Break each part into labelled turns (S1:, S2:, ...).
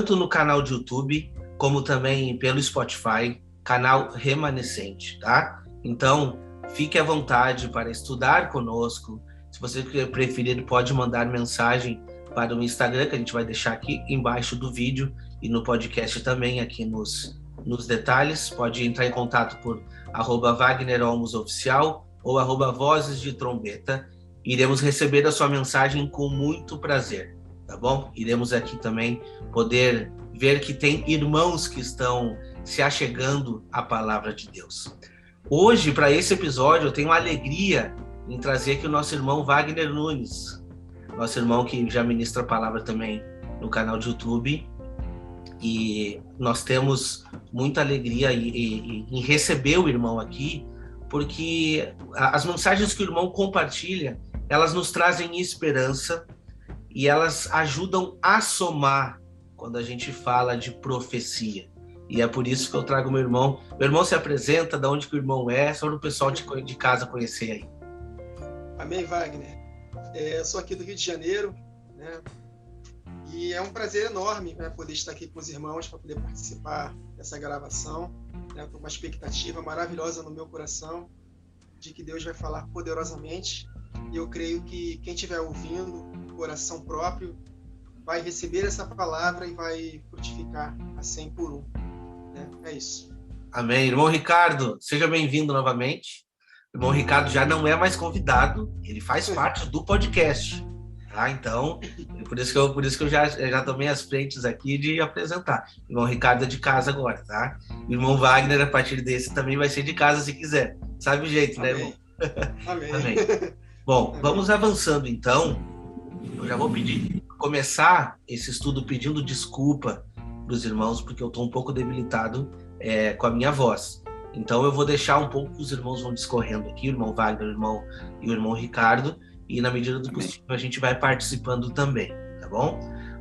S1: tanto no canal de YouTube, como também pelo Spotify, canal Remanescente, tá? Então, fique à vontade para estudar conosco. Se você preferir, pode mandar mensagem para o Instagram, que a gente vai deixar aqui embaixo do vídeo, e no podcast também, aqui nos detalhes. Pode entrar em contato por @WagnerOlmosOficial ou @Vozes de Trombeta. Iremos receber a sua mensagem com muito prazer, tá bom? Iremos aqui também poder ver que tem irmãos que estão se achegando à palavra de Deus. Hoje, para esse episódio, eu tenho a alegria em trazer aqui o nosso irmão Wagner Nunes, nosso irmão que já ministra a palavra também no canal de YouTube, e nós temos muita alegria em receber o irmão aqui, porque as mensagens que o irmão compartilha, elas nos trazem esperança e elas ajudam a somar quando a gente fala de profecia. E é por isso que eu trago meu irmão. Meu irmão se apresenta, de onde que o irmão é, só para o pessoal de casa conhecer aí.
S2: Amém, Wagner. Eu sou aqui do Rio de Janeiro, né? E é um prazer enorme, né, poder estar aqui com os irmãos para poder participar dessa gravação. Estou com uma expectativa maravilhosa no meu coração de que Deus vai falar poderosamente. E eu creio que quem estiver ouvindo, coração próprio, vai receber essa palavra e vai frutificar a 100 por 1. É isso.
S1: Amém. Irmão Ricardo, seja bem-vindo novamente. O irmão Ricardo já não é mais convidado, ele faz parte do podcast. Tá? Então, por isso que eu já tomei as frentes aqui de apresentar. O irmão Ricardo é de casa agora, tá? O irmão Wagner, a partir desse, também vai ser de casa se quiser. Sabe o jeito,
S2: Amém.
S1: Né, irmão?
S2: Amém.
S1: Amém. Bom, vamos avançando então. Eu já vou começar esse estudo pedindo desculpa para os irmãos, porque eu estou um pouco debilitado com a minha voz. Então eu vou deixar um pouco que os irmãos vão discorrendo aqui, o irmão Wagner, o irmão Ricardo, e na medida do possível a gente vai participando também, tá bom?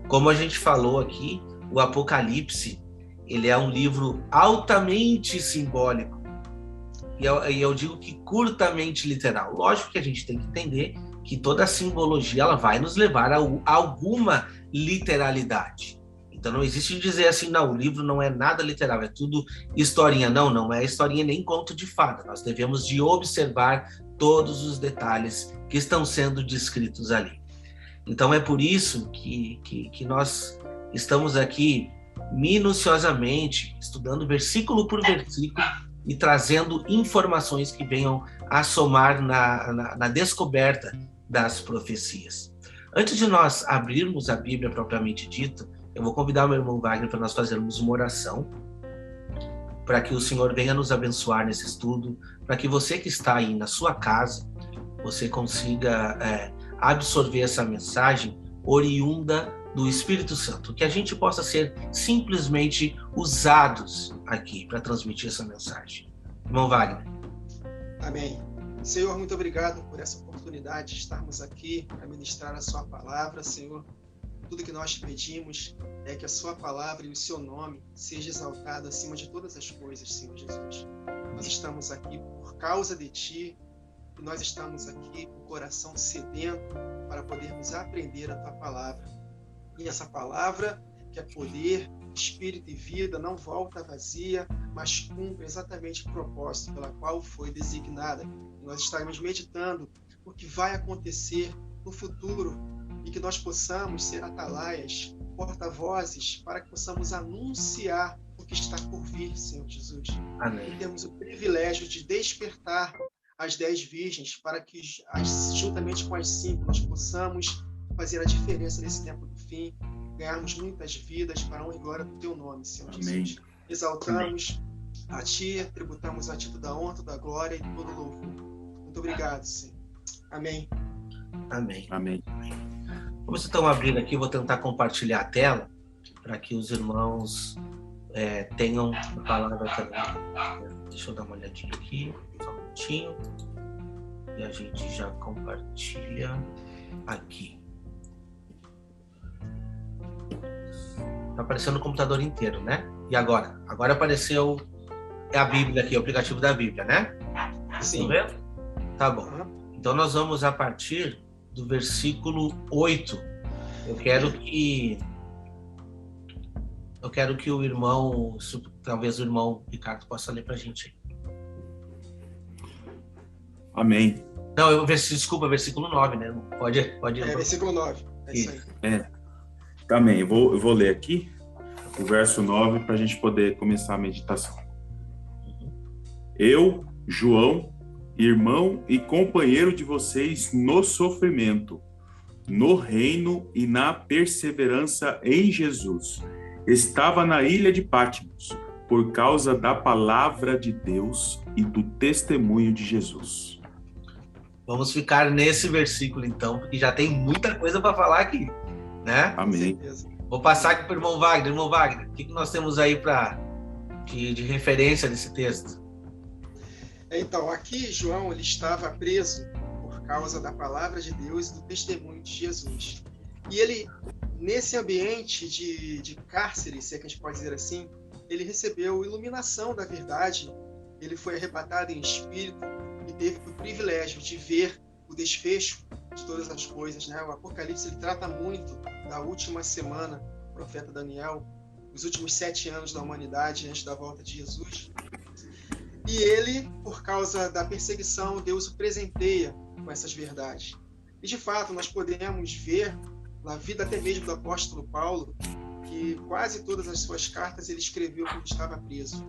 S1: Como a gente falou aqui, o Apocalipse, ele é um livro altamente simbólico, e eu digo que curtamente literal. Lógico que a gente tem que entender que toda a simbologia ela vai nos levar a alguma literalidade. Então não existe dizer assim, não, o livro não é nada literal, é tudo historinha. Não é historinha nem conto de fada. Nós devemos de observar todos os detalhes que estão sendo descritos ali. Então é por isso que nós estamos aqui minuciosamente estudando versículo por versículo e trazendo informações que venham a somar na descoberta das profecias. Antes de nós abrirmos a Bíblia propriamente dita, eu vou convidar o meu irmão Wagner para nós fazermos uma oração, para que o Senhor venha nos abençoar nesse estudo, para que você que está aí na sua casa, você consiga absorver essa mensagem oriunda do Espírito Santo, que a gente possa ser simplesmente usados aqui para transmitir essa mensagem. Irmão Wagner.
S2: Amém. Senhor, muito obrigado por essa oportunidade de estarmos aqui para ministrar a sua palavra, Senhor. Tudo que nós te pedimos é que a sua palavra e o seu nome seja exaltado acima de todas as coisas, Senhor Jesus. Nós estamos aqui por causa de ti, e nós estamos aqui com o coração sedento para podermos aprender a tua palavra. E essa palavra, que é poder, espírito e vida, não volta vazia, mas cumpre exatamente o propósito pela qual foi designada. E nós estaremos meditando o que vai acontecer no futuro e que nós possamos ser atalaias, porta-vozes, para que possamos anunciar o que está por vir, Senhor Jesus.
S1: Amém.
S2: E temos o privilégio de despertar as 10 virgens para que, juntamente com as 5, nós possamos fazer a diferença nesse tempo do fim, ganharmos muitas vidas para a honra e glória do teu nome, Senhor
S1: Amém.
S2: Jesus. Exaltamos a ti, tributamos a ti toda a honra, toda a glória e todo o louvor. Muito obrigado, Senhor. Amém.
S1: Amém.
S3: Amém.
S1: Vamos então abrir aqui, vou tentar compartilhar a tela para que os irmãos tenham a palavra também. Deixa eu dar uma olhadinha aqui, só um minutinho. E a gente já compartilha aqui. Tá aparecendo o computador inteiro, né? E agora? Agora apareceu a Bíblia aqui, o aplicativo da Bíblia, né?
S2: Sim.
S1: Tá vendo? Tá bom. Então nós vamos a partir do versículo 8. Eu quero que Eu quero que o irmão, talvez o irmão Ricardo possa ler para a gente.
S3: Amém.
S1: Não, desculpa, versículo 9, né? Pode ir.
S2: Versículo 9. É isso aí.
S3: Amém. Eu vou ler aqui o verso 9 para a gente poder começar a meditação. Eu, João, irmão e companheiro de vocês no sofrimento, no reino e na perseverança em Jesus, estava na ilha de Patmos por causa da palavra de Deus e do testemunho de Jesus.
S1: Vamos ficar nesse versículo, então, porque já tem muita coisa para falar aqui, né?
S3: Amém.
S1: Vou passar aqui para o irmão Wagner. Irmão Wagner, o que nós temos aí de referência nesse texto?
S2: Então, aqui João ele estava preso por causa da palavra de Deus e do testemunho de Jesus. E ele, nesse ambiente de cárcere, se é que a gente pode dizer assim, ele recebeu iluminação da verdade, ele foi arrebatado em espírito e teve o privilégio de ver o desfecho de todas as coisas, né? O Apocalipse ele trata muito da última semana do profeta Daniel, os últimos 7 anos da humanidade antes da volta de Jesus. E ele, por causa da perseguição, Deus o presenteia com essas verdades. E de fato, nós podemos ver na vida até mesmo do apóstolo Paulo que quase todas as suas cartas ele escreveu quando estava preso.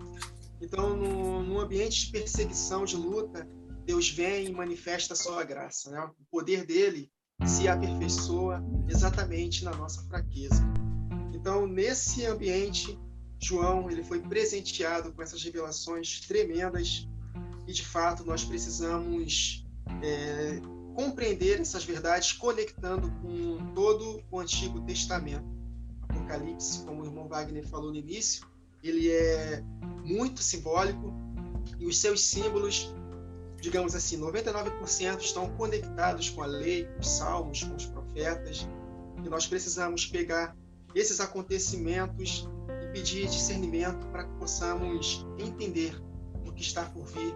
S2: Então, num ambiente de perseguição, de luta, Deus vem e manifesta a sua graça, né? O poder dele se aperfeiçoa exatamente na nossa fraqueza. Então, nesse ambiente, João ele foi presenteado com essas revelações tremendas e, de fato, nós precisamos compreender essas verdades conectando com todo o Antigo Testamento. Apocalipse, como o irmão Wagner falou no início, ele é muito simbólico e os seus símbolos, digamos assim, 99% estão conectados com a lei, com os salmos, com os profetas, e nós precisamos pegar esses acontecimentos e pedir discernimento para que possamos entender o que está por vir.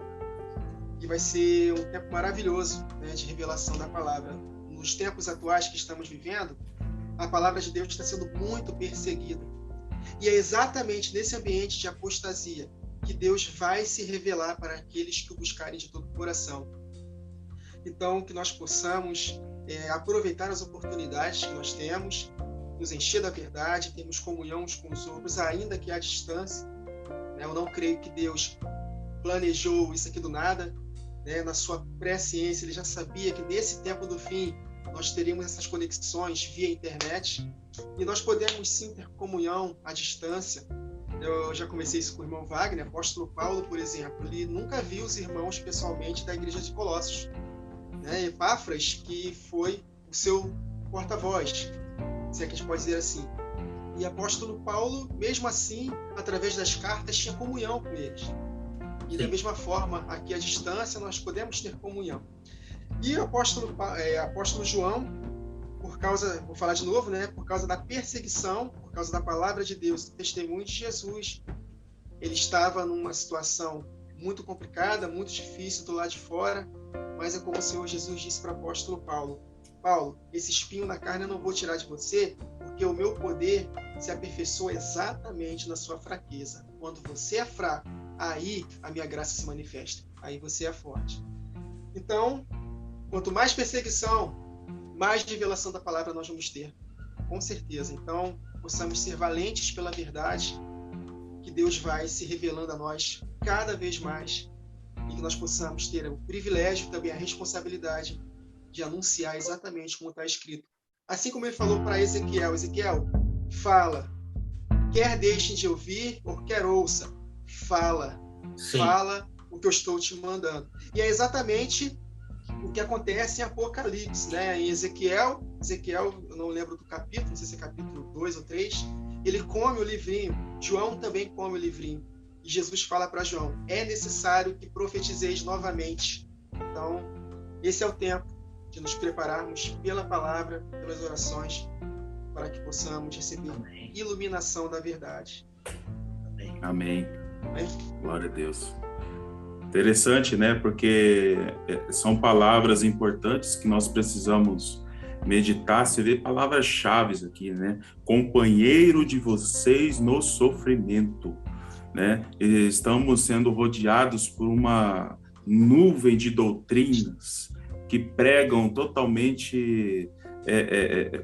S2: E vai ser um tempo maravilhoso, né, de revelação da palavra. Nos tempos atuais que estamos vivendo, a palavra de Deus está sendo muito perseguida. E é exatamente nesse ambiente de apostasia que Deus vai se revelar para aqueles que o buscarem de todo o coração. Então, que nós possamos aproveitar as oportunidades que nós temos, nos encher da verdade, termos comunhão uns com os outros, ainda que à distância. Eu não creio que Deus planejou isso aqui do nada. Na sua presciência, ele já sabia que nesse tempo do fim nós teríamos essas conexões via internet e nós podemos sim ter comunhão à distância. Eu já comecei isso com o irmão Wagner. Apóstolo Paulo, por exemplo, ele nunca viu os irmãos pessoalmente da igreja de Colossos. Epáfras, que foi o seu porta-voz, se é que a gente pode dizer assim. E apóstolo Paulo, mesmo assim, através das cartas, tinha comunhão com eles. E da mesma forma, aqui à distância, nós podemos ter comunhão. E o apóstolo João, vou falar de novo, por causa da perseguição, por causa da palavra de Deus, do testemunho de Jesus, ele estava numa situação muito complicada, muito difícil do lado de fora, mas é como o Senhor Jesus disse para o apóstolo Paulo: Paulo, esse espinho na carne eu não vou tirar de você, porque o meu poder se aperfeiçoa exatamente na sua fraqueza. Quando você é fraco, aí a minha graça se manifesta, aí você é forte. Então, quanto mais perseguição, mais revelação da palavra nós vamos ter, com certeza. Então, possamos ser valentes pela verdade, que Deus vai se revelando a nós cada vez mais, e que nós possamos ter o privilégio, também a responsabilidade de anunciar exatamente como está escrito. Assim como ele falou para Ezequiel: Ezequiel, fala, quer deixem de ouvir, ou quer ouça, fala. Sim. Fala o que eu estou te mandando. E é exatamente o que acontece em Apocalipse, em Ezequiel, eu não lembro do capítulo, não sei se é capítulo 2 ou 3, ele come o livrinho, João também come o livrinho, e Jesus fala para João: é necessário que profetizeis novamente. Então, esse é o tempo de nos prepararmos pela palavra, pelas orações, para que possamos receber iluminação da verdade.
S3: Amém. Glória a Deus. Interessante, porque são palavras importantes que nós precisamos meditar, você vê palavras-chave aqui, né? Companheiro de vocês no sofrimento, né? Estamos sendo rodeados por uma nuvem de doutrinas que pregam totalmente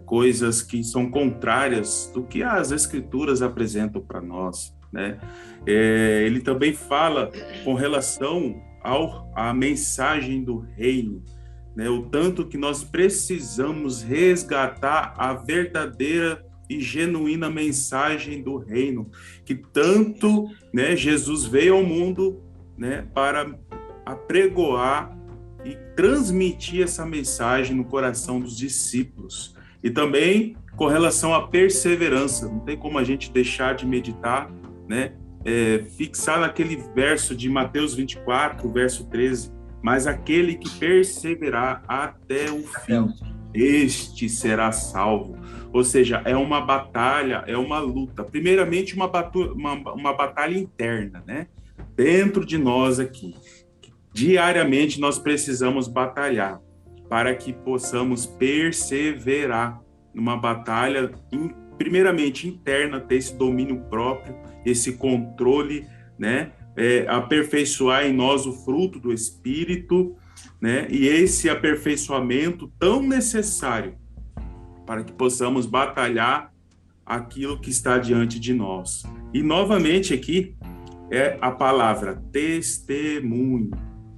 S3: coisas que são contrárias do que as Escrituras apresentam para nós, né? Ele também fala com relação à mensagem do reino, né? O tanto que nós precisamos resgatar a verdadeira e genuína mensagem do reino, que tanto, né, Jesus veio ao mundo, né, para apregoar e transmitir essa mensagem no coração dos discípulos. E também com relação à perseverança, não tem como a gente deixar de meditar, né, fixar naquele verso de Mateus 24, verso 13, mas aquele que perseverar até o fim, este será salvo. Ou seja, é uma batalha, é uma luta. Primeiramente, uma batalha interna, né? Dentro de nós aqui. Diariamente, nós precisamos batalhar para que possamos perseverar numa batalha, primeiramente interna, ter esse domínio próprio, esse controle, né? Aperfeiçoar em nós o fruto do Espírito, né? E esse aperfeiçoamento tão necessário para que possamos batalhar aquilo que está diante de nós. E, novamente, aqui é a palavra testemunho.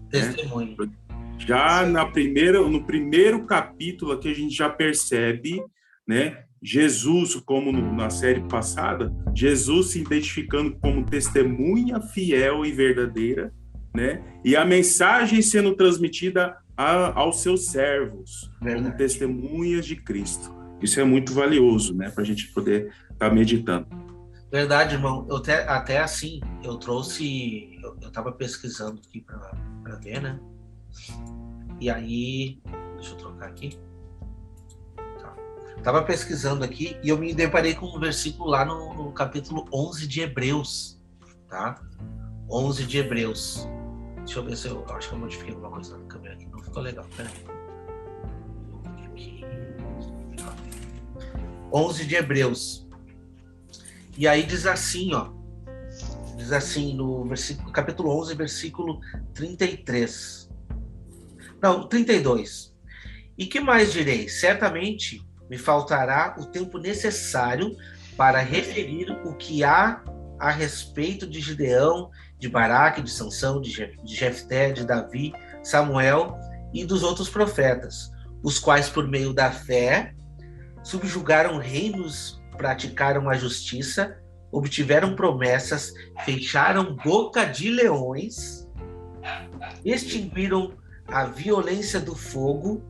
S1: Testemunho.
S3: Né? Já no primeiro capítulo aqui a gente já percebe, né, Jesus, como na série passada, Jesus se identificando como testemunha fiel e verdadeira, né? E a mensagem sendo transmitida aos seus servos, como testemunhas de Cristo. Isso é muito valioso, né, para a gente poder estar meditando.
S1: Verdade, irmão. Eu até assim, eu trouxe, eu estava pesquisando aqui para ver, né? E aí, deixa eu trocar aqui. Estava pesquisando aqui e eu me deparei com um versículo lá no capítulo 11 de Hebreus, tá? 11 de Hebreus. Deixa eu ver se eu acho que eu modifiquei alguma coisa na câmera aqui. Não ficou legal, peraí. 11 de Hebreus. E aí diz assim, ó. Diz assim no capítulo 11, versículo 33. Não, 32. E que mais direi? Certamente me faltará o tempo necessário para referir o que há a respeito de Gideão, de Baraque, de Sansão, de Jefté, de Davi, Samuel e dos outros profetas, os quais, por meio da fé, subjugaram reinos, praticaram a justiça, obtiveram promessas, fecharam boca de leões, extinguiram a violência do fogo,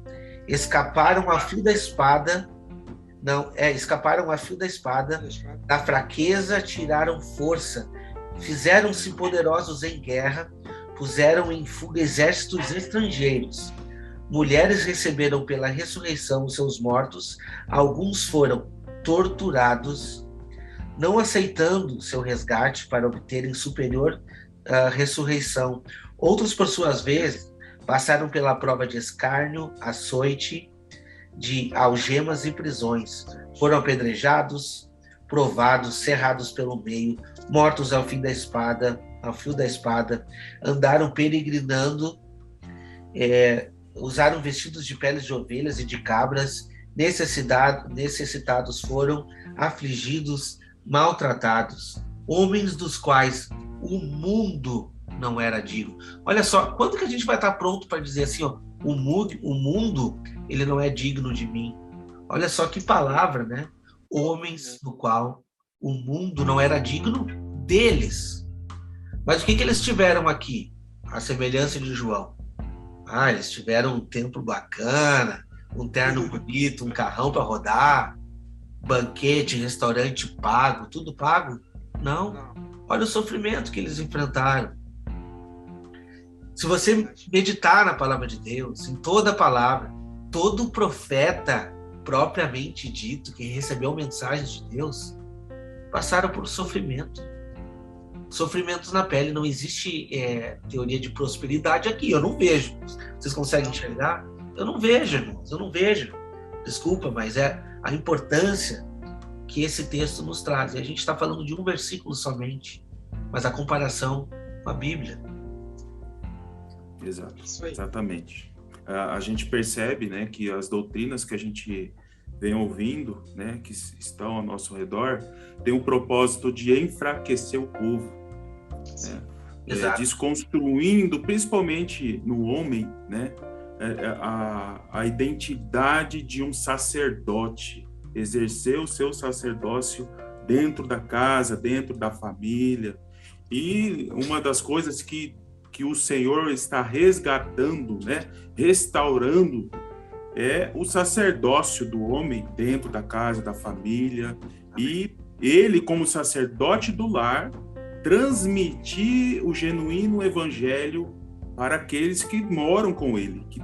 S1: escaparam a fio da espada, da fraqueza tiraram força, fizeram-se poderosos em guerra, puseram em fuga exércitos estrangeiros. Mulheres receberam pela ressurreição os seus mortos, alguns foram torturados, não aceitando seu resgate para obterem superior ressurreição. Outros, por suas vezes, passaram pela prova de escárnio, açoite, de algemas e prisões. Foram apedrejados, provados, cerrados pelo meio, mortos ao fio da espada, andaram peregrinando, usaram vestidos de peles de ovelhas e de cabras, necessitados foram, afligidos, maltratados, homens dos quais o mundo não era digno. Olha só, quando que a gente vai estar pronto para dizer assim, ó, o mundo, ele não é digno de mim? Olha só que palavra, né? Homens do qual o mundo não era digno deles. Mas o que eles tiveram aqui? A semelhança de João. Eles tiveram um templo bacana, um terno bonito, um carrão para rodar, banquete, restaurante pago, tudo pago? Não. Olha o sofrimento que eles enfrentaram. Se você meditar na palavra de Deus, em toda a palavra, todo profeta propriamente dito que recebeu mensagens de Deus passaram por sofrimento. Sofrimentos na pele. Não existe teoria de prosperidade aqui. Eu não vejo. Vocês conseguem enxergar? Eu não vejo, irmãos. Eu não vejo. Desculpa, mas é a importância que esse texto nos traz. E a gente está falando de um versículo somente, mas a comparação com a Bíblia.
S3: Exato, exatamente. A gente percebe, né, que as doutrinas que a gente vem ouvindo, né, que estão ao nosso redor, tem o propósito de enfraquecer o povo, né? Desconstruindo, principalmente no homem, né, a identidade de um sacerdote, exercer o seu sacerdócio dentro da casa, dentro da família. E uma das coisas que o Senhor está resgatando, né, restaurando, é o sacerdócio do homem dentro da casa, da família. E ele, como sacerdote do lar, transmitir o genuíno evangelho para aqueles que moram com ele, que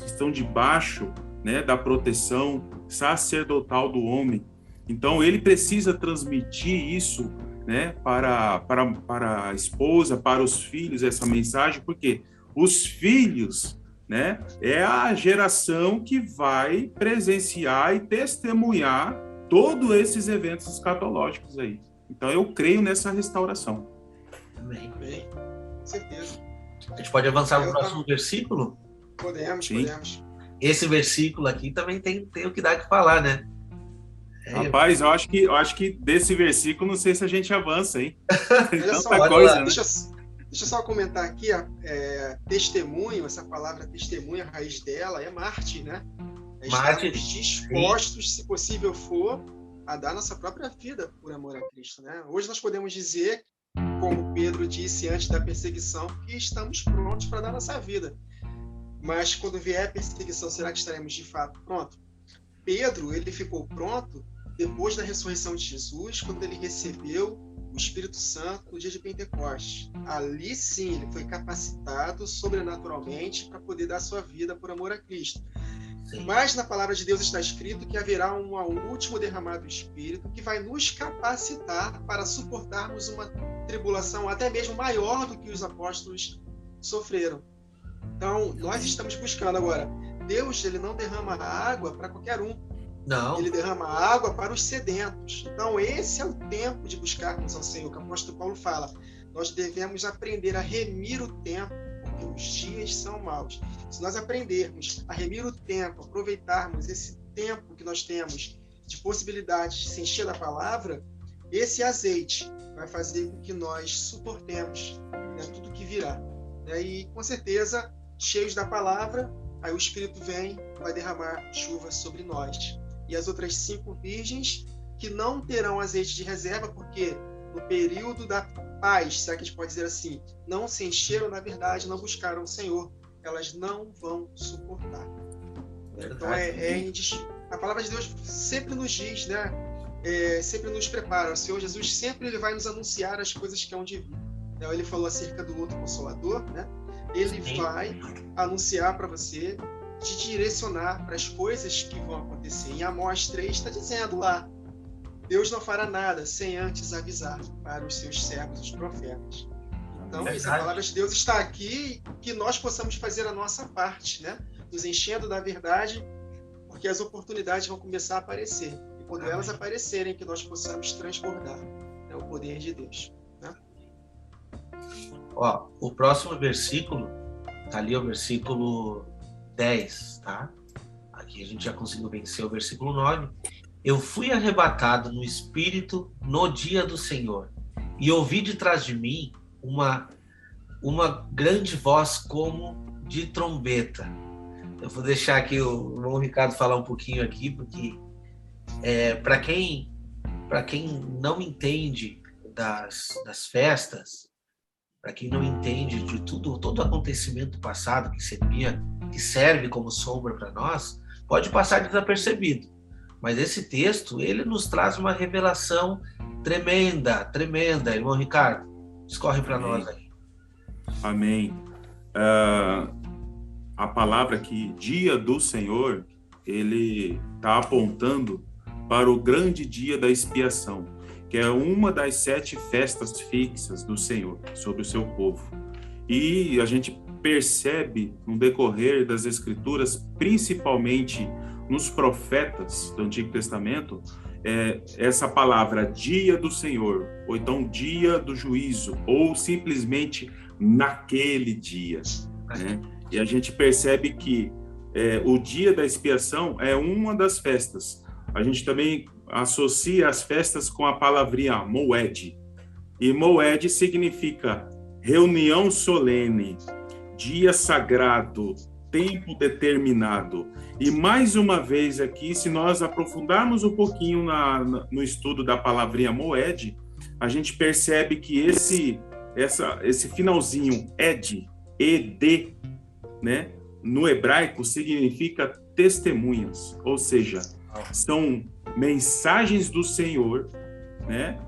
S3: estão debaixo, né, da proteção sacerdotal do homem. Então, ele precisa transmitir isso, né, para a esposa, para os filhos, essa mensagem, porque os filhos, né, é a geração que vai presenciar e testemunhar todos esses eventos escatológicos aí. Então, eu creio nessa restauração.
S1: Amém.
S2: Bem, com certeza.
S1: A gente pode avançar no próximo versículo?
S2: Podemos.
S1: Esse versículo aqui também tem o que dar que falar, né?
S3: Rapaz, eu acho que desse versículo, não sei se a gente avança, hein?
S2: Olha só,
S3: né?
S2: Deixa eu só comentar aqui, testemunho, essa palavra testemunho, a raiz dela é mártir, né? Estarmos dispostos, se possível for, a dar nossa própria vida por amor a Cristo, né? Hoje nós podemos dizer, como Pedro disse antes da perseguição, que estamos prontos para dar nossa vida. Mas quando vier a perseguição, será que estaremos de fato prontos? Pedro, ele ficou pronto depois da ressurreição de Jesus, quando ele recebeu o Espírito Santo no dia de Pentecostes. Ali sim, ele foi capacitado sobrenaturalmente para poder dar sua vida por amor a Cristo. Sim. Mas na palavra de Deus está escrito que haverá um último derramado do Espírito que vai nos capacitar para suportarmos uma tribulação até mesmo maior do que os apóstolos sofreram. Então, nós estamos buscando agora. Deus, ele não derrama água para qualquer um.
S1: Não.
S2: Ele derrama água para os sedentos. Então, esse é o tempo de buscarmos ao Senhor, que o apóstolo Paulo fala. Nós devemos aprender a remir o tempo, porque os dias são maus. Se nós aprendermos a remir o tempo, aproveitarmos esse tempo que nós temos de possibilidades de se encher da palavra, esse azeite vai fazer com que nós suportemos, né, tudo que virá. E, com certeza, cheios da palavra, aí o Espírito vem, vai derramar chuva sobre nós. E as outras 5 virgens que não terão azeite de reserva, porque no período da paz, se é que a gente pode dizer assim, não se encheram, na verdade, não buscaram o Senhor, elas não vão suportar. Então, a palavra de Deus sempre nos diz, né? Sempre nos prepara. O Senhor Jesus sempre ele vai nos anunciar as coisas que hão de vir. Ele falou acerca do outro Consolador, né? Ele vai anunciar para você, te direcionar para as coisas que vão acontecer. Em Amós 3 está dizendo lá, Deus não fará nada sem antes avisar para os seus servos, os profetas. Então, essa palavra de Deus está aqui, que nós possamos fazer a nossa parte, né? Nos enchendo da verdade, porque as oportunidades vão começar a aparecer. E quando elas aparecerem, que nós possamos transbordar, né, o poder de Deus. Né?
S1: Ó, o próximo versículo, tá ali o versículo 10, tá? Aqui a gente já conseguiu vencer o versículo 9. Eu fui arrebatado no Espírito no dia do Senhor, e ouvi de trás de mim uma grande voz como de trombeta. Eu vou deixar aqui o irmão Ricardo falar um pouquinho aqui, porque para quem não entende das festas, para quem não entende de todo acontecimento passado que serve como sombra para nós, pode passar desapercebido. Mas esse texto, ele nos traz uma revelação tremenda. Irmão Ricardo, escorre para nós aí.
S3: Amém. A palavra aqui, dia do Senhor, ele está apontando para o grande dia da expiação, que é uma das 7 festas fixas do Senhor sobre o seu povo. E a gente percebe no decorrer das Escrituras, principalmente nos profetas do Antigo Testamento, essa palavra dia do Senhor, ou então dia do juízo, ou simplesmente naquele dia, né? E a gente percebe que o dia da expiação é uma das festas. A gente também associa as festas com a palavrinha Moed. E Moed significa reunião solene, dia sagrado, tempo determinado. E mais uma vez aqui, se nós aprofundarmos um pouquinho no estudo da palavrinha Moed, a gente percebe que esse finalzinho Ed, Ed, né, no hebraico significa testemunhas, ou seja, são mensagens do Senhor, né,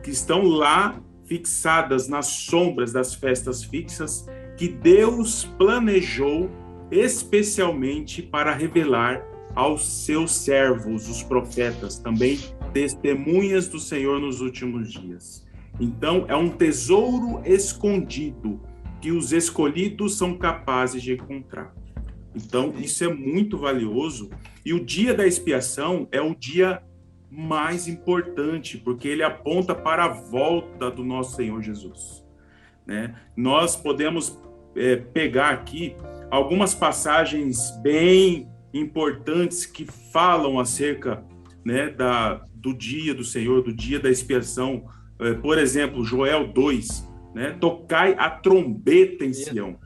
S3: que estão lá fixadas nas sombras das festas fixas, que Deus planejou especialmente para revelar aos seus servos, os profetas, também testemunhas do Senhor nos últimos dias. Então, é um tesouro escondido que os escolhidos são capazes de encontrar. Então, isso é muito valioso. E o dia da expiação é o dia mais importante, porque ele aponta para a volta do nosso Senhor Jesus, né? Nós podemos pegar aqui algumas passagens bem importantes que falam acerca, né, do dia do Senhor, do dia da expiação. Por exemplo, Joel 2, né? Tocai a trombeta em Sião.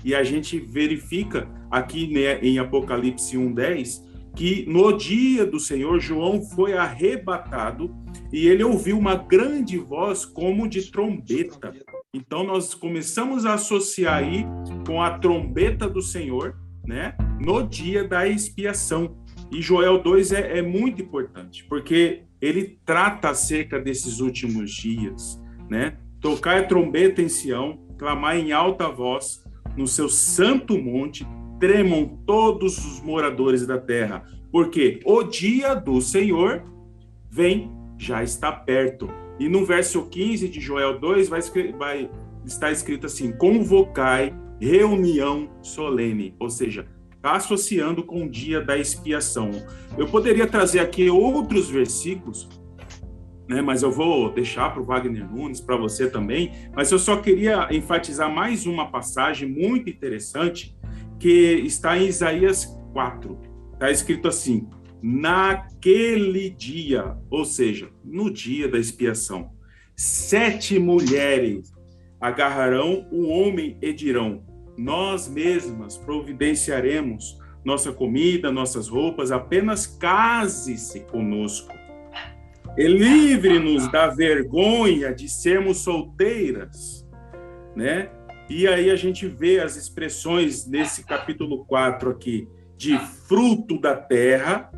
S3: E a gente verifica aqui, né, em Apocalipse 1:10, que no dia do Senhor, João foi arrebatado e ele ouviu uma grande voz como de trombeta. Então, nós começamos a associar aí com a trombeta do Senhor, né, no dia da expiação. E Joel 2 é muito importante, porque ele trata acerca desses últimos dias, né? Tocai a trombeta em Sião, clamai em alta voz, no seu santo monte, tremam todos os moradores da terra, porque o dia do Senhor vem, já está perto. E no verso 15 de Joel 2 vai estar escrito assim: convocai reunião solene, ou seja, está associando com o dia da expiação. Eu poderia trazer aqui outros versículos, né, mas eu vou deixar para o Wagner Nunes, para você também, mas eu só queria enfatizar mais uma passagem muito interessante, que está em Isaías 4. Está escrito assim: naquele dia, ou seja, no dia da expiação, 7 mulheres agarrarão um homem e dirão: nós mesmas providenciaremos nossa comida, nossas roupas, apenas case-se conosco. E livre-nos da vergonha de sermos solteiras, né? E aí a gente vê as expressões nesse capítulo 4 aqui, de fruto da terra.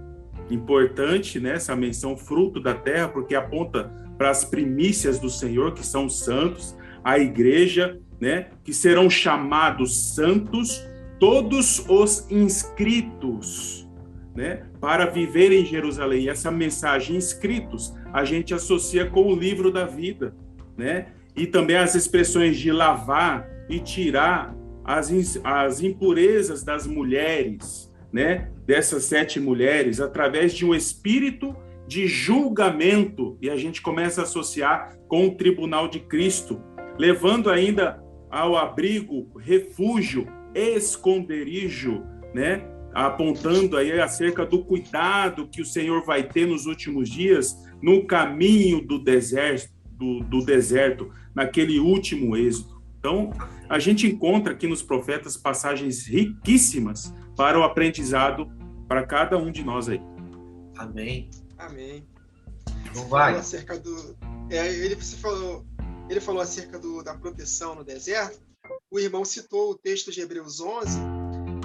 S3: Importante, né, essa menção fruto da terra, porque aponta para as primícias do Senhor, que são santos, a igreja, né, que serão chamados santos, todos os inscritos, né, para viver em Jerusalém. E essa mensagem inscritos a gente associa com o livro da vida, né, e também as expressões de lavar e tirar as impurezas das mulheres, né, dessas 7 mulheres, através de um espírito de julgamento, e a gente começa a associar com o tribunal de Cristo, levando ainda ao abrigo, refúgio, esconderijo, né, apontando aí acerca do cuidado que o Senhor vai ter nos últimos dias, no caminho do deserto, naquele último êxodo. Então, a gente encontra aqui nos profetas passagens riquíssimas para o aprendizado para cada um de nós aí.
S1: Amém.
S2: Amém.
S1: Não vai.
S2: Acerca do, ele falou acerca da proteção no deserto. O irmão citou o texto de Hebreus 11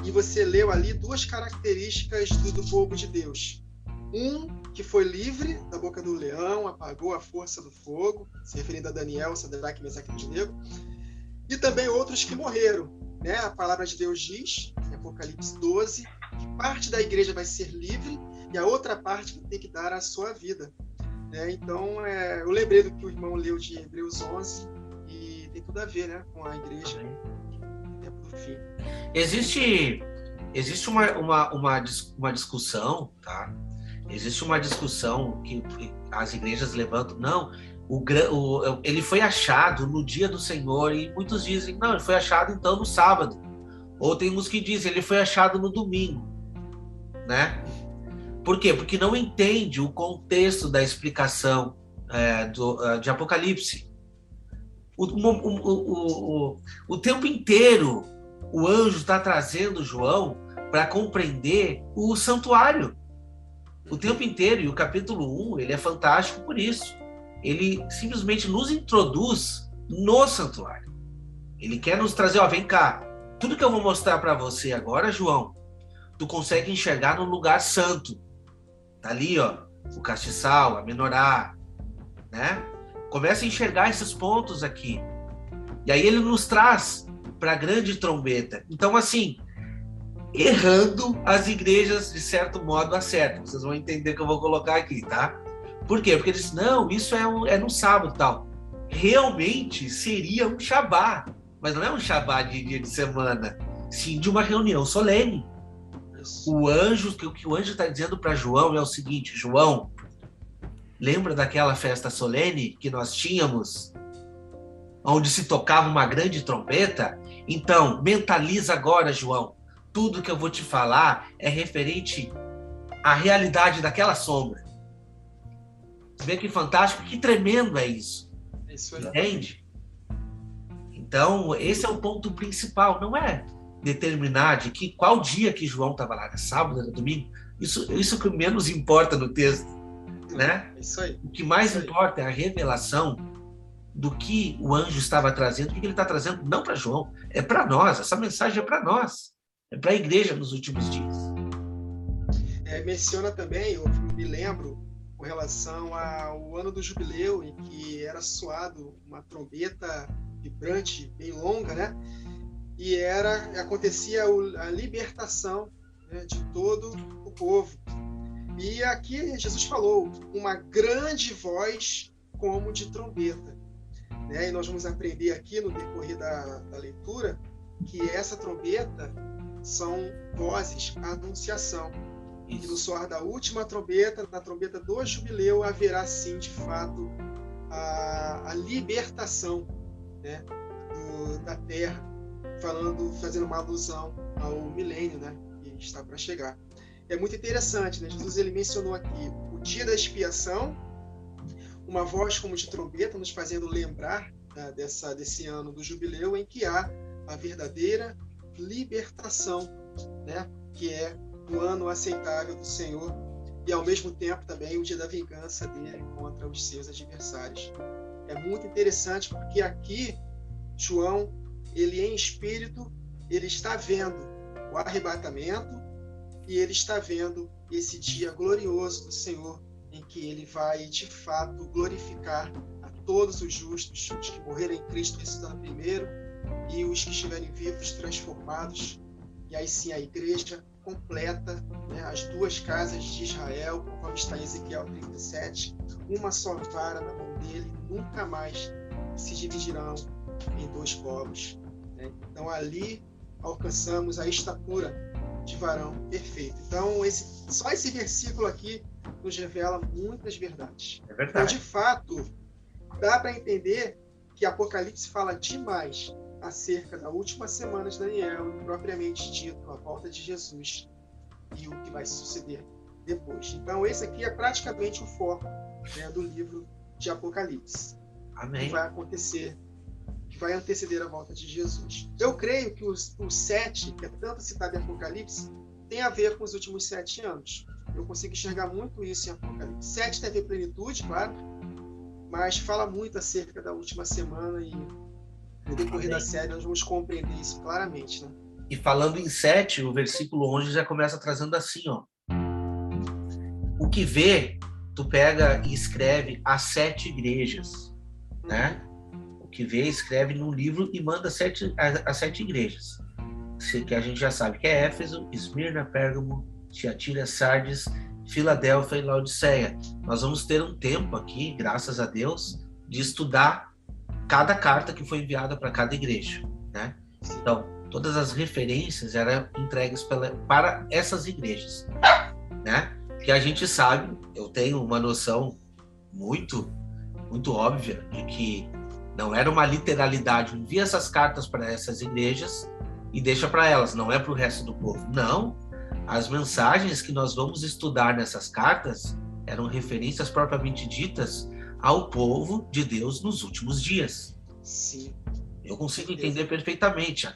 S2: e você leu ali 2 características do povo de Deus. Um que foi livre da boca do leão, apagou a força do fogo, se referindo a Daniel, Sadraque, Mesaque e Abednego. E também outros que morreram, né? A palavra de Deus diz, em Apocalipse 12, que parte da igreja vai ser livre e a outra parte vai ter que dar a sua vida. Então, eu lembrei do que o irmão leu de Hebreus 11 e tem tudo a ver, né, com a igreja no tempo do fim.
S1: Existe existe uma discussão, tá? Existe uma discussão que as igrejas levantam. Não, ele foi achado no dia do Senhor, e muitos dizem, não, ele foi achado então no sábado. Ou tem uns que dizem, ele foi achado no domingo, né? Por quê? Porque não entende o contexto da explicação de Apocalipse. O tempo inteiro, o anjo está trazendo João para compreender o santuário. O tempo inteiro, e o capítulo 1, ele é fantástico por isso. Ele simplesmente nos introduz no santuário. Ele quer nos trazer, vem cá, tudo que eu vou mostrar para você agora, João, tu consegue enxergar no lugar santo. Tá ali, o castiçal, a menorá, né? Começa a enxergar esses pontos aqui. E aí ele nos traz para a grande trombeta. Então, assim, errando, as igrejas, de certo modo, acertam. Vocês vão entender o que eu vou colocar aqui, tá? Por quê? Porque eles dizem, não, isso é no sábado e tal. Realmente seria um Shabá, mas não é um Shabá de dia de semana, sim de uma reunião solene. O que o anjo está dizendo para João é o seguinte: João, lembra daquela festa solene que nós tínhamos, onde se tocava uma grande trombeta? Então, mentaliza agora, João. Tudo que eu vou te falar é referente à realidade daquela sombra. Você vê que fantástico, que tremendo é isso. Entende? Então, esse é o ponto principal. Não é determinar de qual dia que João estava lá, era sábado, era domingo. Isso que menos importa no texto, né?
S2: Isso aí.
S1: O que mais importa é a revelação do que o anjo estava trazendo, o que ele está trazendo, não para João, é para nós. Essa mensagem é para nós, é para a igreja nos últimos dias.
S2: Menciona também, eu me lembro, com relação ao ano do jubileu, em que era soado uma trombeta vibrante, bem longa, né? E acontecia a libertação, né, de todo o povo. E aqui Jesus falou, uma grande voz como de trombeta. Né? E nós vamos aprender aqui no decorrer da leitura que essa trombeta são vozes, a anunciação. E no soar da última trombeta, na trombeta do jubileu, haverá sim, de fato, a libertação, né, da terra, fazendo uma alusão ao milênio, né, que está para chegar. É muito interessante, né? Jesus ele mencionou aqui o dia da expiação, uma voz como de trombeta, nos fazendo lembrar, né, desse ano do jubileu, em que há a verdadeira libertação, né, que é o ano aceitável do Senhor, e ao mesmo tempo também o dia da vingança dele contra os seus adversários. É muito interessante porque aqui João, ele em espírito, ele está vendo o arrebatamento e ele está vendo esse dia glorioso do Senhor, em que ele vai de fato glorificar a todos os justos, os que morreram em Cristo ressuscitando primeiro e os que estiverem vivos transformados, e aí sim a igreja completa, né, as duas casas de Israel, conforme está em Ezequiel 37, uma só vara na mão dele, nunca mais se dividirão em dois povos. Né? Então ali alcançamos a estatura de varão perfeito. Então só esse versículo aqui nos revela muitas verdades.
S1: É verdade.
S2: Então, de fato, dá para entender que Apocalipse fala demais acerca da última semana de Daniel, e propriamente dito, a volta de Jesus e o que vai suceder depois. Então, esse aqui é praticamente o foco, né, do livro de Apocalipse.
S1: Amém.
S2: Que vai acontecer, que vai anteceder a volta de Jesus. Eu creio que o 7, que é tanto citado em Apocalipse, tem a ver com os últimos 7 anos. Eu consigo enxergar muito isso em Apocalipse. 7 tem a ver com plenitude, claro, mas fala muito acerca da última semana, e no decorrer da série nós vamos compreender isso claramente, né?
S1: E falando em 7, o versículo 11 já começa trazendo assim, o que vê, tu pega e escreve as 7 igrejas, né? O que vê, escreve num livro e manda as 7 igrejas, que a gente já sabe que é Éfeso, Esmirna, Pérgamo, Tiatira, Sardes, Filadélfia e Laodiceia. Nós vamos ter um tempo aqui, graças a Deus, de estudar cada carta que foi enviada para cada igreja, né? Então, todas as referências eram entregues para essas igrejas, né? Que a gente sabe, eu tenho uma noção muito, muito óbvia de que não era uma literalidade, envia essas cartas para essas igrejas e deixa para elas, não é para o resto do povo. Não, as mensagens que nós vamos estudar nessas cartas eram referências propriamente ditas ao povo de Deus nos últimos dias.
S2: Sim.
S1: Eu consigo entender perfeitamente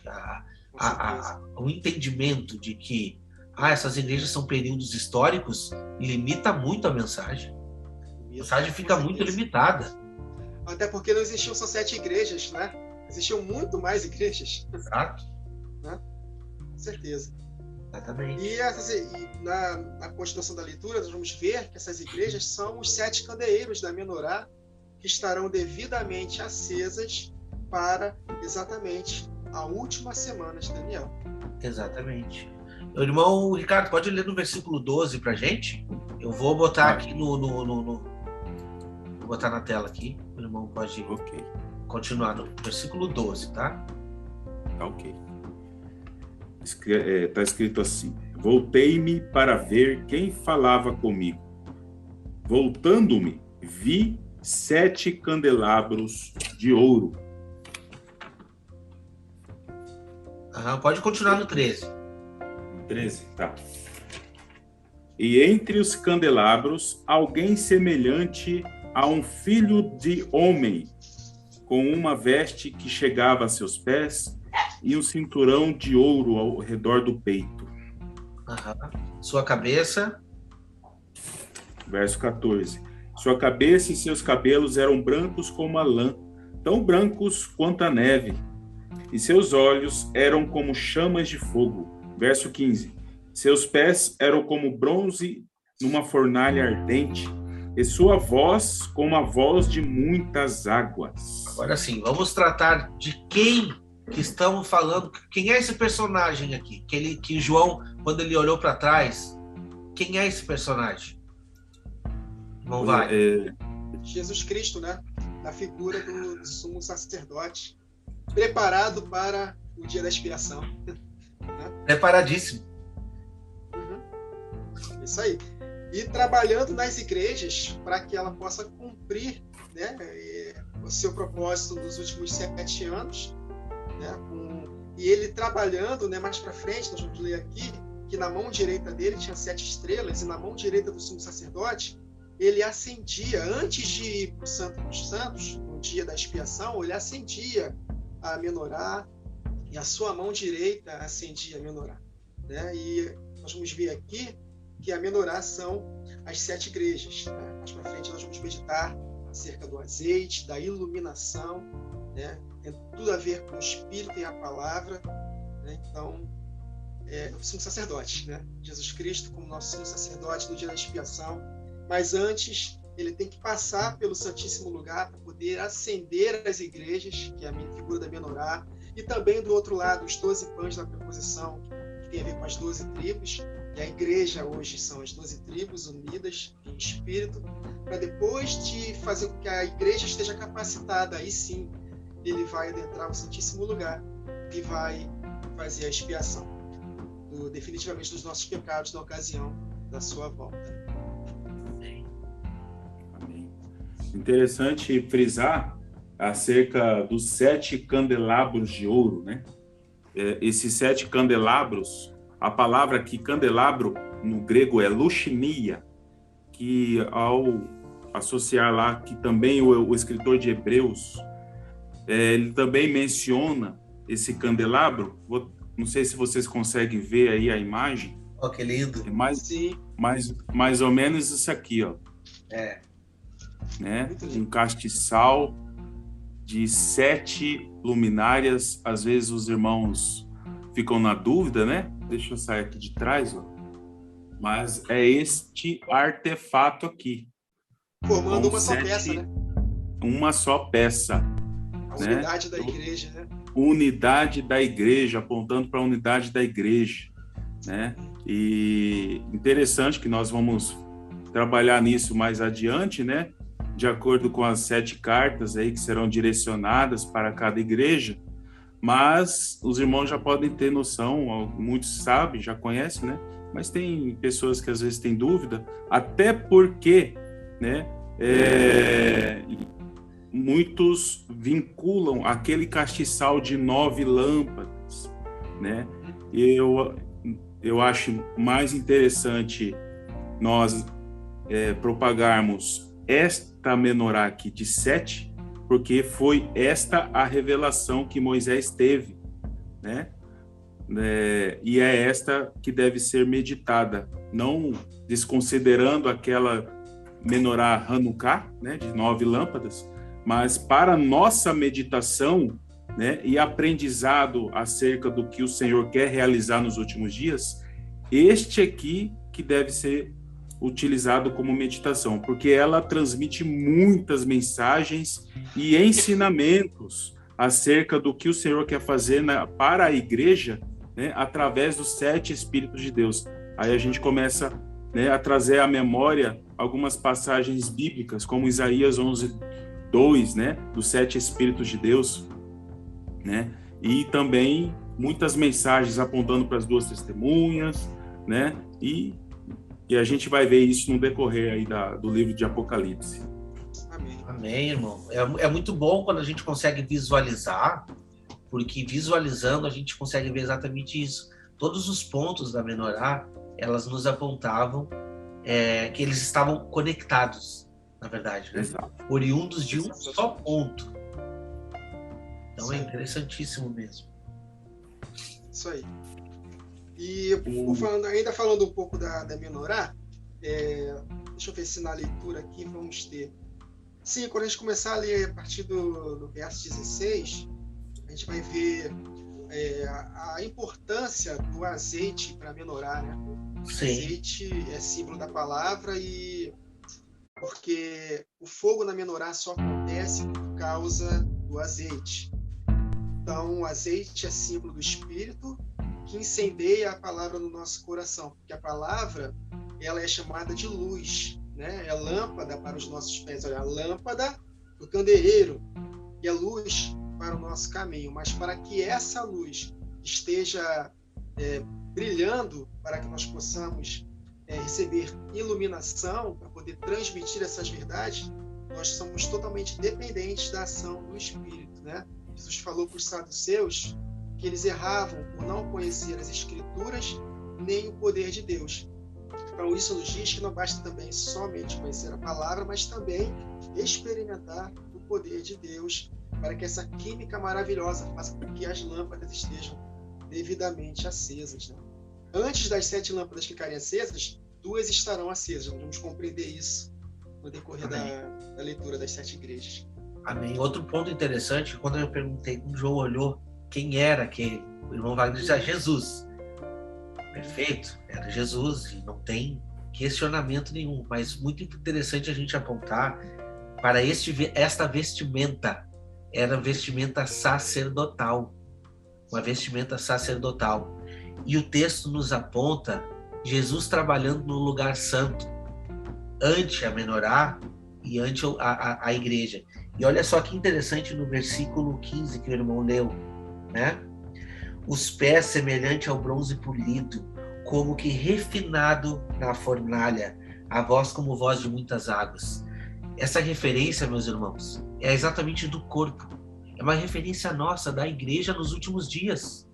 S1: o entendimento de que essas igrejas são períodos históricos, limita muito a mensagem. A mensagem fica muito limitada.
S2: Até porque não existiam só 7 igrejas, né? Existiam muito mais igrejas.
S1: Exato.
S2: Né? Com certeza.
S1: Exatamente.
S2: E na continuação da leitura, nós vamos ver que essas igrejas são os 7 candeeiros da menorá, que estarão devidamente acesas para exatamente a última semana de Daniel.
S1: Exatamente. Meu irmão Ricardo, pode ler no versículo 12 para a gente? Eu vou botar aqui vou botar na tela aqui. Meu irmão pode continuar no versículo 12, tá?
S3: Tá ok. Está escrito assim: voltei-me para ver quem falava comigo. Voltando-me, vi 7 candelabros de ouro.
S1: Pode continuar no 13.
S3: 13, tá. E entre os candelabros, alguém semelhante a um filho de homem, com uma veste que chegava a seus pés e um cinturão de ouro ao redor do peito.
S1: Sua cabeça.
S3: Verso 14. Sua cabeça e seus cabelos eram brancos como a lã, tão brancos quanto a neve, e seus olhos eram como chamas de fogo. Verso 15. Seus pés eram como bronze numa fornalha ardente, e sua voz como a voz de muitas águas.
S1: Agora sim, vamos tratar de quem que estamos falando. Quem é esse personagem aqui? Que João, quando ele olhou para trás, quem é esse personagem? Não vai.
S2: Jesus Cristo, né? Na figura do sumo sacerdote, preparado para o dia da expiação.
S1: Preparadíssimo.
S2: Isso aí. E trabalhando nas igrejas para que ela possa cumprir, né, o seu propósito nos últimos 7 anos. Né, e ele trabalhando, né, mais para frente, nós vamos ler aqui, que na mão direita dele tinha 7 estrelas, e na mão direita do sumo sacerdote, ele acendia, antes de ir para o Santo dos Santos, no dia da expiação, ele acendia a menorá, e a sua mão direita acendia a menorá. Né? E nós vamos ver aqui que a menorá são as 7 igrejas. Né? Mais para frente nós vamos meditar acerca do azeite, da iluminação, né? Tem tudo a ver com o Espírito e a Palavra. Né? Então, o sumo sacerdote, né? Jesus Cristo como nosso sumo sacerdote no dia da expiação. Mas antes, ele tem que passar pelo Santíssimo Lugar para poder acender as igrejas, que é a figura da menorá, e também do outro lado, os 12 pães da preposição, que tem a ver com as 12 tribos. E a igreja hoje são as 12 tribos unidas em espírito, para depois de fazer com que a igreja esteja capacitada, aí sim, ele vai adentrar o Santíssimo Lugar e vai fazer a expiação definitivamente dos nossos pecados na ocasião da sua volta.
S3: Amém. Interessante frisar acerca dos 7 candelabros de ouro, né? Esses 7 candelabros, a palavra aqui, candelabro, no grego é luxinia, que ao associar lá que também o escritor de Hebreus, ele também menciona esse candelabro. Não sei se vocês conseguem ver aí a imagem.
S1: Que lindo.
S3: Mais ou menos isso aqui, ó. Né? Um castiçal de 7 luminárias. Às vezes os irmãos ficam na dúvida, né? Deixa eu sair aqui de trás, ó. Mas é este artefato aqui.
S2: Formando uma só peça, né?
S3: Uma só peça.
S2: A unidade da igreja, né?
S3: Unidade da igreja, apontando para a unidade da igreja, né? E interessante que nós vamos trabalhar nisso mais adiante, né? De acordo com as 7 cartas aí que serão direcionadas para cada igreja, mas os irmãos já podem ter noção, muitos sabem, já conhecem, né? Mas tem pessoas que às vezes têm dúvida, até porque, né, muitos vinculam aquele castiçal de 9 lâmpadas, né? Eu acho mais interessante nós propagarmos esta menorá aqui de 7, porque foi esta a revelação que Moisés teve, né? E é esta que deve ser meditada, não desconsiderando aquela menorá Hanukkah, né, de 9 lâmpadas, mas para nossa meditação, né, e aprendizado acerca do que o Senhor quer realizar nos últimos dias, este aqui que deve ser utilizado como meditação, porque ela transmite muitas mensagens e ensinamentos acerca do que o Senhor quer fazer para a igreja, né, através dos 7 Espíritos de Deus. Aí a gente começa, né, a trazer à memória algumas passagens bíblicas, como Isaías 11:2, né, dos 7 Espíritos de Deus, né, e também muitas mensagens apontando para as 2 testemunhas, né, e a gente vai ver isso no decorrer aí do livro de Apocalipse.
S1: Amém, irmão. É muito bom quando a gente consegue visualizar, porque visualizando a gente consegue ver exatamente isso. Todos os pontos da menorá, elas nos apontavam que eles estavam conectados, na verdade, né? Oriundos de um só ponto. Então Sim. É interessantíssimo mesmo.
S2: Isso aí. E ainda falando um pouco da menorá, deixa eu ver se na leitura aqui vamos ter. Sim, quando a gente começar a ler a partir do verso 16, a gente vai ver a importância do azeite para a menorá, né?
S1: Sim.
S2: O azeite é símbolo da palavra, porque o fogo na menorá só acontece por causa do azeite. Então, o azeite é símbolo do Espírito que incendeia a palavra no nosso coração, porque a palavra ela é chamada de luz, né? É lâmpada para os nossos pés, olha, a lâmpada do candeeiro e a luz para o nosso caminho, mas para que essa luz esteja brilhando, para que nós possamos receber iluminação, para poder transmitir essas verdades, nós somos totalmente dependentes da ação do Espírito, né? Jesus falou para os saduceus que eles erravam por não conhecer as Escrituras nem o poder de Deus. Então, isso nos diz que não basta também somente conhecer a palavra, mas também experimentar o poder de Deus, para que essa química maravilhosa faça com que as lâmpadas estejam devidamente acesas, né? Antes das 7 lâmpadas ficarem acesas, 2 estarão acesas. Nós vamos compreender isso no decorrer da leitura das 7 igrejas.
S1: Amém. Outro ponto interessante, quando eu perguntei, quando o João olhou quem era aquele, o irmão Wagner disse, Jesus. Perfeito, era Jesus, e não tem questionamento nenhum, mas muito interessante a gente apontar para esta vestimenta, era vestimenta sacerdotal, uma vestimenta sacerdotal. E o texto nos aponta Jesus trabalhando no lugar santo, ante a menorá e ante a igreja. E olha só que interessante no versículo 15 que o irmão leu, né? Os pés semelhante ao bronze polido, como que refinado na fornalha, a voz como voz de muitas águas. Essa referência, meus irmãos, é exatamente do corpo. É uma referência nossa, da igreja nos últimos dias.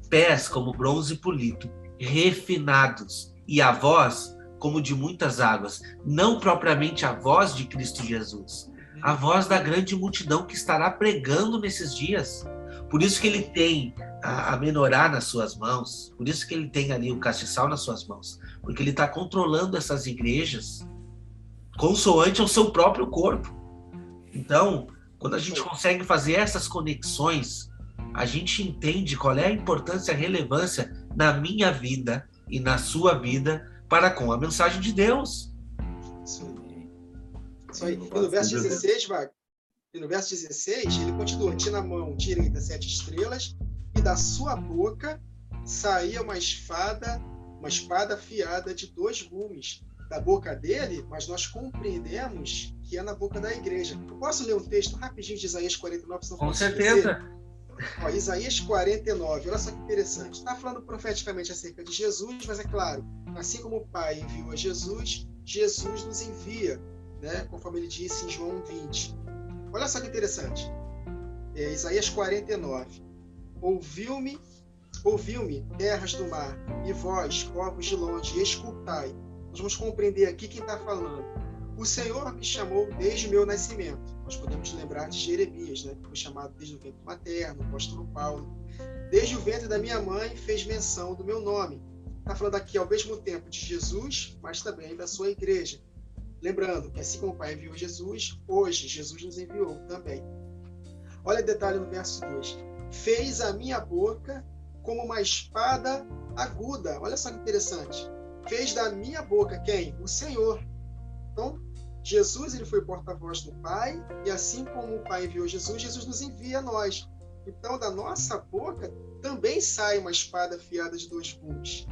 S1: Pés como bronze polido, refinados, e a voz como de muitas águas. Não propriamente a voz de Cristo Jesus, a voz da grande multidão que estará pregando nesses dias. Por isso que ele tem a menorá nas suas mãos, por isso que ele tem ali o castiçal nas suas mãos, porque ele está controlando essas igrejas consoante ao seu próprio corpo. Então, quando a gente consegue fazer essas conexões, a gente entende qual é a importância e a relevância na minha vida e na sua vida para com a mensagem de Deus.
S2: Isso aí. E no verso 16, Wagner, e no verso 16, ele continua: tinha na mão direita 7 estrelas, e da sua boca saía uma espada afiada de 2 gumes. Da boca dele, mas nós compreendemos que é na boca da igreja. Eu posso ler um texto rapidinho de Isaías 49?
S1: Com certeza.
S2: Ó, Isaías 49, olha só que interessante. Está falando profeticamente acerca de Jesus, mas é claro, assim como o Pai enviou a Jesus, Jesus nos envia, né? Conforme ele disse em João 20. Olha só que interessante. Isaías 49. Ouviu-me, terras do mar, e vós, povos de longe, escutai. Nós vamos compreender aqui quem está falando. O Senhor me chamou desde o meu nascimento. Nós podemos lembrar de Jeremias, né, que foi chamado desde o ventre materno, o apóstolo Paulo. Desde o ventre da minha mãe fez menção do meu nome. Está falando aqui ao mesmo tempo de Jesus, mas também da sua igreja. Lembrando que assim como o Pai enviou Jesus, hoje Jesus nos enviou também. Olha o detalhe no verso 2. Fez a minha boca como uma espada aguda. Olha só que interessante. Fez da minha boca quem? O Senhor. Então, Jesus ele foi porta-voz do Pai, e assim como o Pai enviou Jesus, Jesus nos envia a nós. Então, da nossa boca também sai uma espada afiada de 2 gumes.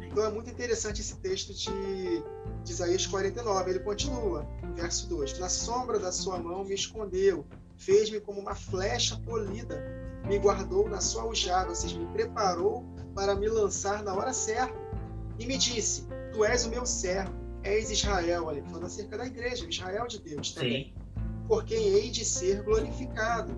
S2: Então, é muito interessante esse texto de Isaías 49. Ele continua, no verso 2. Na sombra da sua mão me escondeu, fez-me como uma flecha polida, me guardou na sua aljava, ou seja, me preparou para me lançar na hora certa. E me disse, tu és o meu servo, és Israel, olha, falando acerca da igreja, Israel de Deus também, sim, por quem hei de ser glorificado.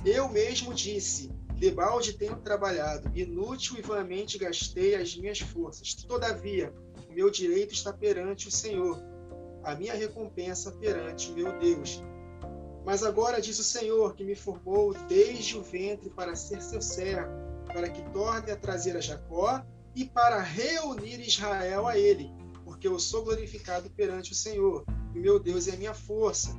S2: Eu mesmo disse, debalde tenho trabalhado, inútil e vãmente gastei as minhas forças. Todavia, o meu direito está perante o Senhor, a minha recompensa perante o meu Deus. Mas agora diz o Senhor, que me formou desde o ventre para ser seu servo, para que torne a trazer a Jacó e para reunir Israel a ele, porque eu sou glorificado perante o Senhor, e meu Deus é a minha força.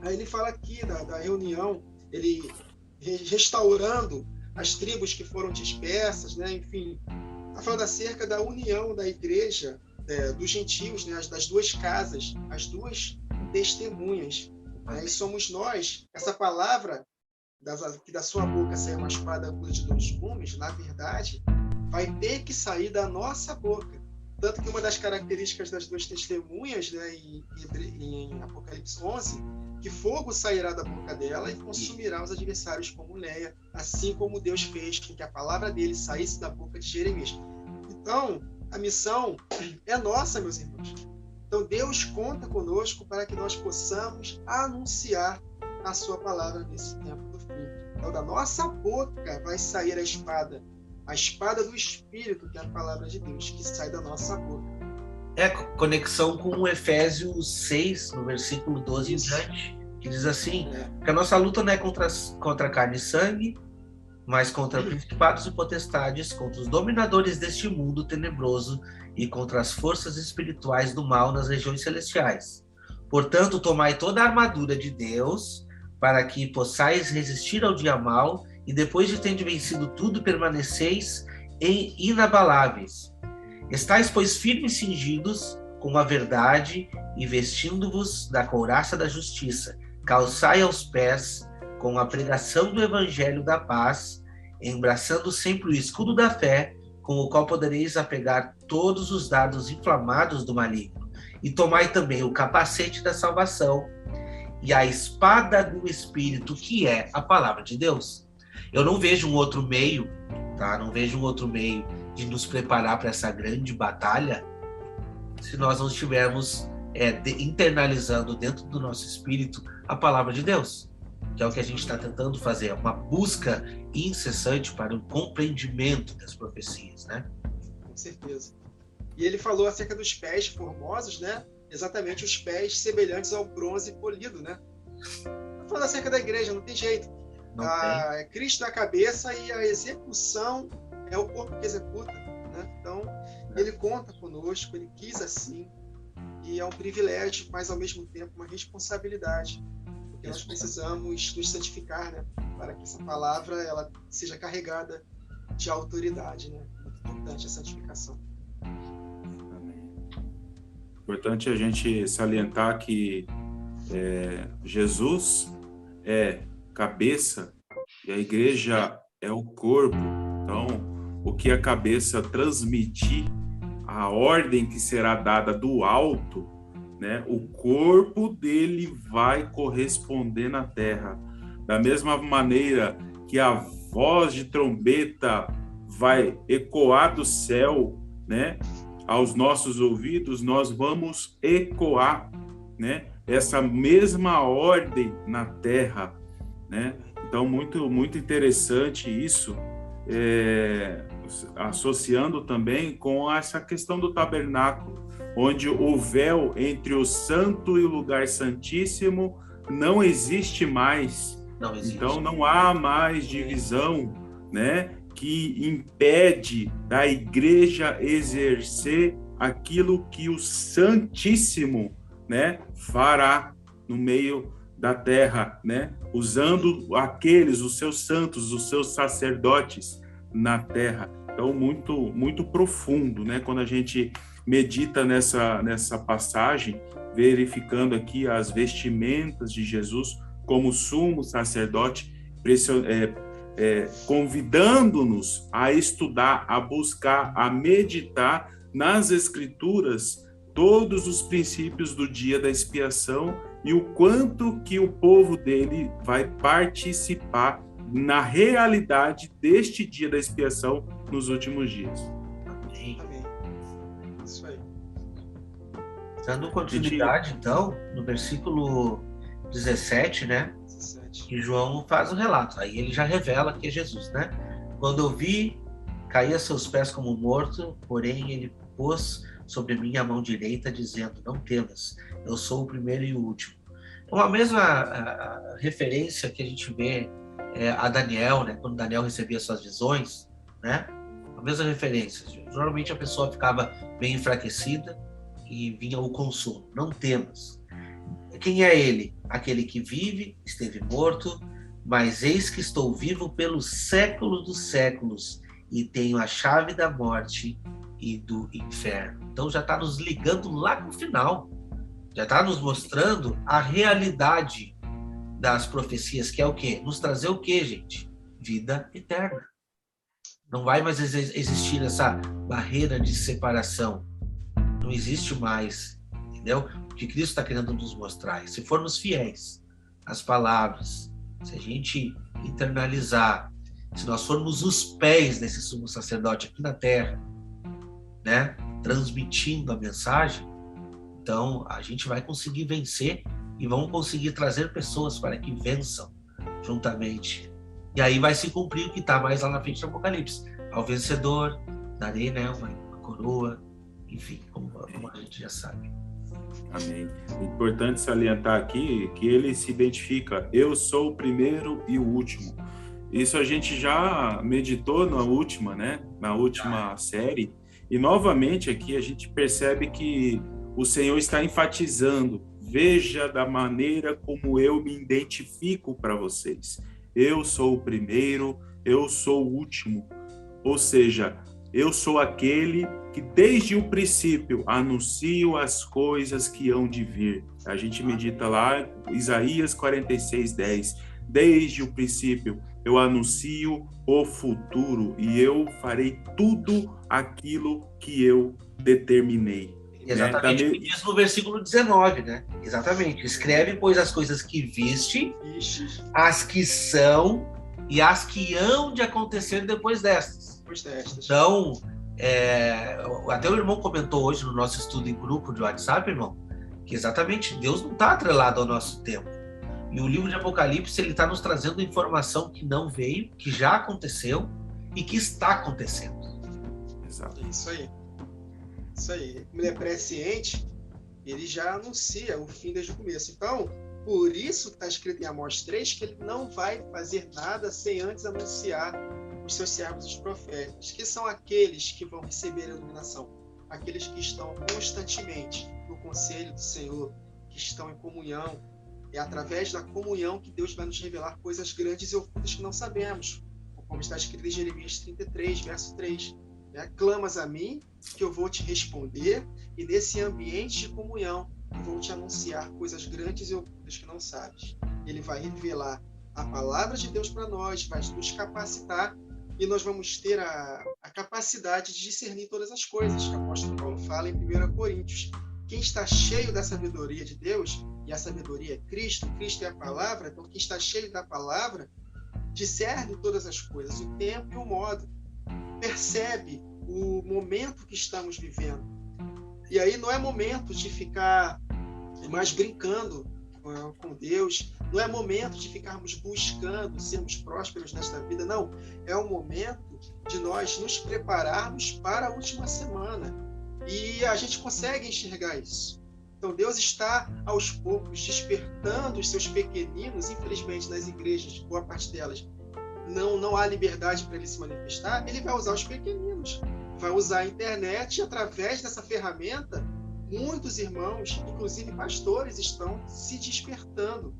S2: Aí ele fala aqui da reunião, ele restaurando as tribos que foram dispersas, né? Enfim, está falando acerca da união da igreja, dos gentios, né? Das 2 casas, as 2 testemunhas. E somos nós. Essa palavra, que da sua boca sair uma espada aguda de 2 gumes, na verdade, vai ter que sair da nossa boca. Tanto que uma das características das 2 testemunhas, né, em Apocalipse 11, que fogo sairá da boca dela e consumirá os adversários como lenha, assim como Deus fez com que a palavra dele saísse da boca de Jeremias. Então, a missão é nossa, meus irmãos. Então, Deus conta conosco para que nós possamos anunciar a sua palavra nesse tempo do fim. Então, da nossa boca vai sair a espada do Espírito, que é a palavra de Deus, que sai da nossa boca.
S1: Conexão com Efésios 6, no versículo 12 em diante, que diz assim, que a nossa luta não é contra carne e sangue, mas contra principados e potestades, contra os dominadores deste mundo tenebroso e contra as forças espirituais do mal nas regiões celestiais. Portanto, tomai toda a armadura de Deus, para que possais resistir ao dia mau, e depois de terem vencido tudo, permaneceis inabaláveis. Estais, pois, firmes cingidos com a verdade e vestindo-vos da couraça da justiça. Calçai aos pés com a pregação do evangelho da paz, embraçando sempre o escudo da fé, com o qual podereis apegar todos os dardos inflamados do maligno. E tomai também o capacete da salvação e a espada do Espírito, que é a palavra de Deus. Eu não vejo um outro meio, tá? Não vejo um outro meio de nos preparar para essa grande batalha se nós não estivermos internalizando dentro do nosso espírito a palavra de Deus, que é o que a gente está tentando fazer, uma busca incessante para o compreendimento das profecias, né?
S2: Com certeza. E ele falou acerca dos pés formosos, né? Exatamente os pés semelhantes ao bronze polido, né? Tá falando acerca da igreja, não tem jeito. Cristo é a cabeça e a execução é o corpo que executa, né? Então, ele conta conosco, ele quis assim, e é um privilégio, mas ao mesmo tempo uma responsabilidade, porque nós precisamos nos santificar, né? Para que essa palavra ela seja carregada de autoridade, né? Muito importante a santificação.
S3: Importante a gente salientar que Jesus é cabeça e a igreja é o corpo. Então, o que a cabeça transmitir, a ordem que será dada do alto, né, o corpo dele vai corresponder na terra. Da mesma maneira que a voz de trombeta vai ecoar do céu, né, aos nossos ouvidos, nós vamos ecoar, né, essa mesma ordem na terra, né? Então, muito interessante isso, associando também com essa questão do tabernáculo, onde o véu entre o santo e o lugar santíssimo não existe mais.
S1: Não existe.
S3: Então, não há mais divisão, né, que impede da igreja exercer aquilo que o Santíssimo, né, fará no meio da terra, né, usando os seus santos, os seus sacerdotes na terra. Então, muito profundo, né, quando a gente medita nessa passagem, verificando aqui as vestimentas de Jesus como sumo sacerdote, convidando-nos a estudar, a buscar, a meditar nas Escrituras todos os princípios do dia da expiação e o quanto que o povo dele vai participar na realidade deste dia da expiação nos últimos dias.
S1: Amém.
S2: Isso aí.
S1: Dando continuidade, então, no versículo 17, né?
S2: 17.
S1: Que João faz o relato. Aí ele já revela que é Jesus, né? Quando eu vi, caí a seus pés como morto, porém ele pôs sobre mim a mão direita, dizendo, não temas, eu sou o primeiro e o último. É uma mesma referência que a gente vê a Daniel, né? Quando Daniel recebia suas visões, né? A mesma referência. Normalmente a pessoa ficava bem enfraquecida e vinha o consolo. Não temas. Quem é ele? Aquele que vive, esteve morto, mas eis que estou vivo pelos séculos dos séculos e tenho a chave da morte e do inferno. Então já está nos ligando lá no final. Já está nos mostrando a realidade das profecias, que é o quê? Nos trazer o quê, gente? Vida eterna. Não vai mais existir essa barreira de separação. Não existe mais, entendeu? O que Cristo está querendo nos mostrar. Se formos fiéis às palavras, se a gente internalizar, se nós formos os pés desse sumo sacerdote aqui na terra, né, transmitindo a mensagem, então a gente vai conseguir vencer e vamos conseguir trazer pessoas para que vençam juntamente. E aí vai se cumprir o que está mais lá na frente do Apocalipse. Ao vencedor darei, né, uma coroa, enfim, como a gente já sabe.
S3: Amém. É importante salientar aqui que ele se identifica, eu sou o primeiro e o último. Isso a gente já meditou na última série, e novamente aqui a gente percebe que o Senhor está enfatizando, veja da maneira como eu me identifico para vocês. Eu sou o primeiro, eu sou o último. Ou seja, eu sou aquele que desde o princípio anuncio as coisas que hão de vir. A gente medita lá, Isaías 46:10. Desde o princípio eu anuncio o futuro e eu farei tudo aquilo que eu determinei.
S1: Exatamente, o que diz no versículo 19, né? Exatamente. Escreve, pois, as coisas que viste, as que são e as que hão de acontecer depois destas. Então, até o irmão comentou hoje no nosso estudo em grupo de WhatsApp, irmão, que exatamente Deus não está atrelado ao nosso tempo. E o livro de Apocalipse, ele está nos trazendo informação que não veio, que já aconteceu e que está acontecendo.
S2: Exato. Isso aí. Como ele é presciente, ele já anuncia o fim desde o começo. Então, por isso está escrito em Amós 3 que ele não vai fazer nada sem antes anunciar os seus servos, os profetas, que são aqueles que vão receber a iluminação, aqueles que estão constantemente no conselho do Senhor, que estão em comunhão. É através da comunhão que Deus vai nos revelar coisas grandes e ocultas que não sabemos, como está escrito em Jeremias 33, verso 3. Clamas a mim, que eu vou te responder, e nesse ambiente de comunhão eu vou te anunciar coisas grandes e ocultas que não sabes. Ele vai revelar a palavra de Deus para nós, vai nos capacitar, e nós vamos ter a capacidade de discernir todas as coisas, que o apóstolo Paulo fala em 1 Coríntios. Quem está cheio da sabedoria de Deus, e a sabedoria é Cristo é a palavra, então quem está cheio da palavra discerne todas as coisas, o tempo e o modo, percebe o momento que estamos vivendo. E aí não é momento de ficar mais brincando com Deus, não é momento de ficarmos buscando sermos prósperos nesta vida, não. É o momento de nós nos prepararmos para a última semana. E a gente consegue enxergar isso. Então Deus está, aos poucos, despertando os seus pequeninos. Infelizmente, nas igrejas, boa parte delas, não há liberdade para ele se manifestar. Ele vai usar os pequeninos, vai usar a internet, e através dessa ferramenta, muitos irmãos, inclusive pastores, estão se despertando.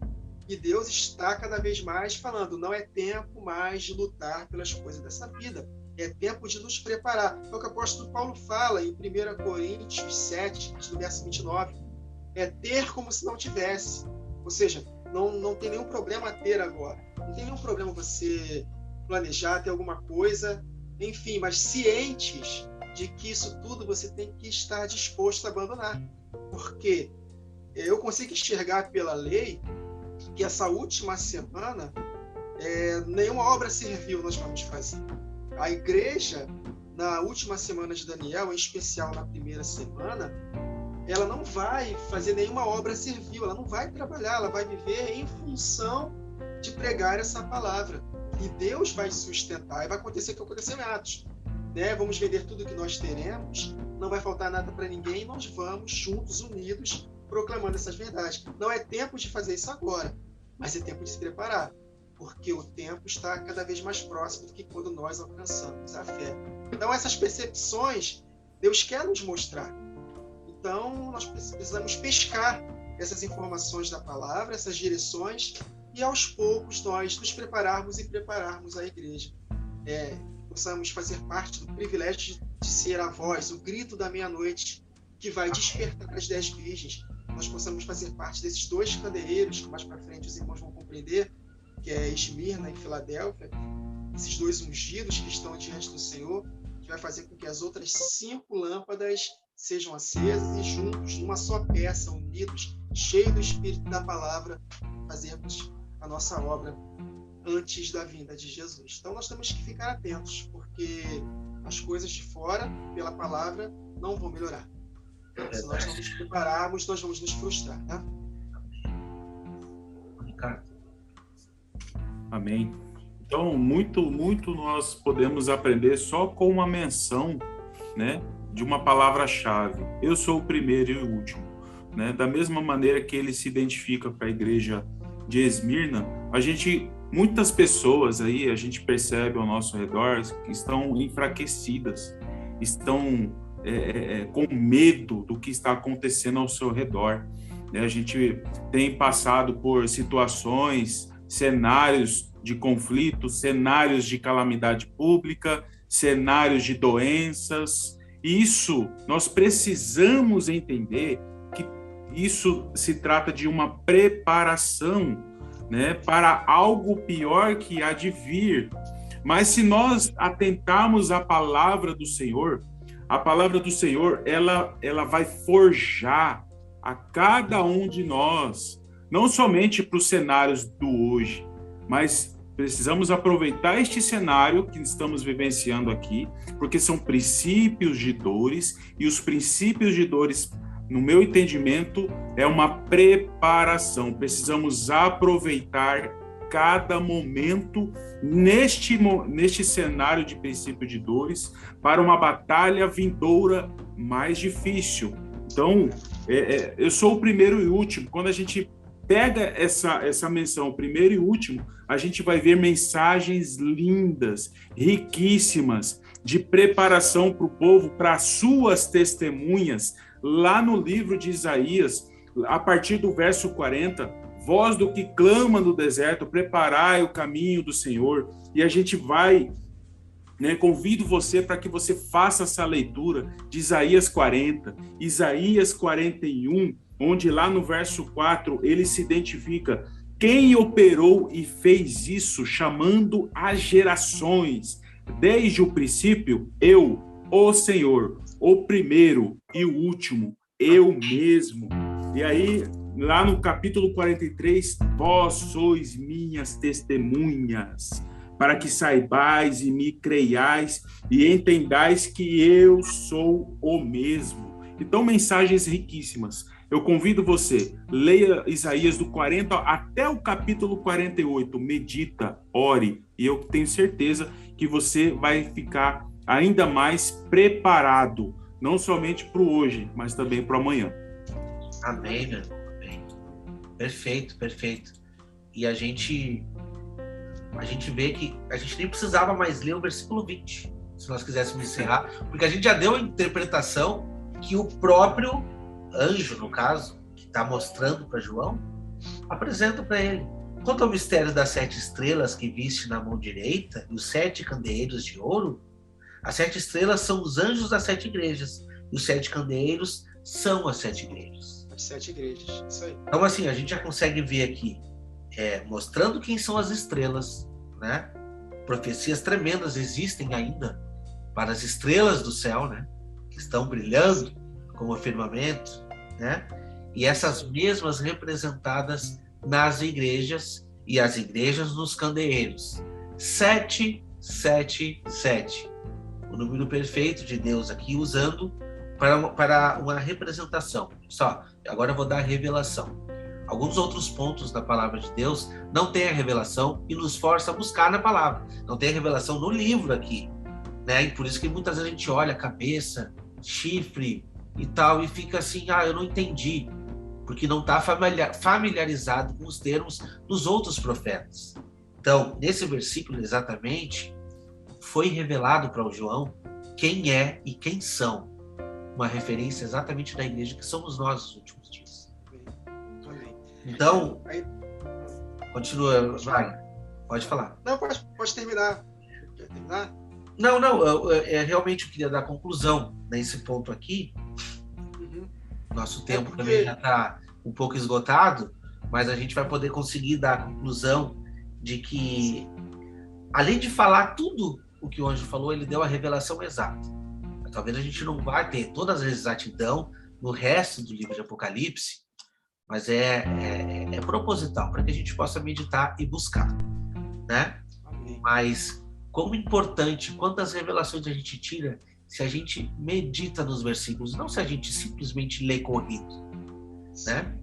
S2: E Deus está cada vez mais falando, não é tempo mais de lutar pelas coisas dessa vida. É tempo de nos preparar. É o que o apóstolo Paulo fala em 1 Coríntios 7, no verso 29. É ter como se não tivesse. Ou seja, não tem nenhum problema ter agora. Não tem nenhum problema você planejar, ter alguma coisa. Enfim, mas cientes de que isso tudo você tem que estar disposto a abandonar. Porque eu consigo enxergar pela lei que essa última semana nenhuma obra servil nós vamos fazer. A igreja, na última semana de Daniel, em especial na primeira semana, ela não vai fazer nenhuma obra servil, ela não vai trabalhar, ela vai viver em função de pregar essa palavra. E Deus vai sustentar, e vai acontecer o que aconteceu em Atos. Vamos vender tudo que nós teremos, não vai faltar nada para ninguém, e nós vamos juntos, unidos, proclamando essas verdades. Não é tempo de fazer isso agora, mas é tempo de se preparar, porque o tempo está cada vez mais próximo do que quando nós alcançamos a fé. Então, essas percepções, Deus quer nos mostrar. Então, nós precisamos pescar essas informações da palavra, essas direções, e aos poucos nós nos prepararmos e prepararmos a igreja. Possamos fazer parte do privilégio de ser a voz, o grito da meia-noite, que vai despertar as 10 virgens. Nós possamos fazer parte desses 2 candeeiros, que mais para frente os irmãos vão compreender, que é Esmirna e Filadélfia, esses 2 ungidos que estão diante do Senhor, que vai fazer com que as outras 5 lâmpadas sejam acesas e juntos, numa só peça, unidos, cheios do Espírito da Palavra, fazermos a nossa obra antes da vinda de Jesus. Então nós temos que ficar atentos, porque as coisas de fora, pela palavra, não vão melhorar. Se nós não nos prepararmos, nós vamos nos frustrar, tá?
S3: Amém. Então, muito nós podemos aprender só com uma menção, né, de uma palavra-chave. Eu sou o primeiro e o último. Né? Da mesma maneira que ele se identifica para a igreja de Esmirna, muitas pessoas aí, a gente percebe ao nosso redor, que estão enfraquecidas, estão com medo do que está acontecendo ao seu redor. A gente tem passado por situações, cenários de conflito, cenários de calamidade pública, cenários de doenças. Isso, nós precisamos entender que isso se trata de uma preparação, né, para algo pior que há de vir. Mas se nós atentarmos à palavra do Senhor, a palavra do Senhor, ela vai forjar a cada um de nós, não somente para os cenários do hoje, mas precisamos aproveitar este cenário que estamos vivenciando aqui, porque são princípios de dores, e os princípios de dores, no meu entendimento, é uma preparação. Precisamos aproveitar cada momento neste cenário de princípio de dores para uma batalha vindoura mais difícil. Então, eu sou o primeiro e último. Quando a gente pega essa menção, primeiro e último, a gente vai ver mensagens lindas, riquíssimas, de preparação para o povo, para suas testemunhas, lá no livro de Isaías, a partir do verso 40, voz do que clama no deserto, preparai o caminho do Senhor. E a gente vai, convido você para que você faça essa leitura de Isaías 40, Isaías 41, onde lá no verso 4 ele se identifica: quem operou e fez isso, chamando as gerações, desde o princípio, eu, o Senhor, o primeiro e o último, eu mesmo. E aí lá no capítulo 43, vós sois minhas testemunhas, para que saibais e me creiais e entendais que eu sou o mesmo. Então, mensagens riquíssimas. Eu convido você, leia Isaías do 40 até o capítulo 48, medita, ore, e eu tenho certeza que você vai ficar ainda mais preparado, não somente para o hoje, mas também para o amanhã.
S1: Amém, meu irmão. Amém. Perfeito, perfeito. E a gente vê que a gente nem precisava mais ler o versículo 20, se nós quiséssemos encerrar, porque a gente já deu a interpretação que o próprio anjo, no caso, que está mostrando para João, apresenta para ele. Quanto ao mistério das 7 estrelas que viste na mão direita e os 7 candeeiros de ouro, as 7 estrelas são os anjos das 7 igrejas e os 7 candeeiros são as 7 igrejas.
S2: As 7 igrejas, isso aí.
S1: Então, assim, a gente já consegue ver aqui, mostrando quem são as estrelas, né? Profecias tremendas existem ainda para as estrelas do céu, né? Que estão brilhando como firmamento, né? E essas mesmas representadas nas igrejas e as igrejas nos candeeiros. 7, 7, 7. O número perfeito de Deus aqui usando para uma representação. Só, agora eu vou dar a revelação. Alguns outros pontos da palavra de Deus não tem a revelação e nos força a buscar na palavra. Não tem a revelação no livro aqui, né? E por isso que muitas vezes a gente olha a cabeça, chifre e tal, e fica assim, eu não entendi, porque não está familiarizado com os termos dos outros profetas. Então, nesse versículo exatamente, foi revelado para o João quem é e quem são. Uma referência exatamente da igreja que somos nós nos últimos dias. Então, continua, vai, pode falar.
S2: Não, pode terminar. Quer terminar?
S1: Não, realmente eu queria dar conclusão nesse ponto aqui. Nosso tempo também já está um pouco esgotado, mas a gente vai poder conseguir dar a conclusão de que, além de falar tudo o que o anjo falou, ele deu a revelação exata. Mas talvez a gente não vai ter toda a exatidão no resto do livro de Apocalipse, mas é proposital, para que a gente possa meditar e buscar, né? Mas como importante, quantas revelações a gente tira se a gente medita nos versículos, não se a gente simplesmente lê corrido, né?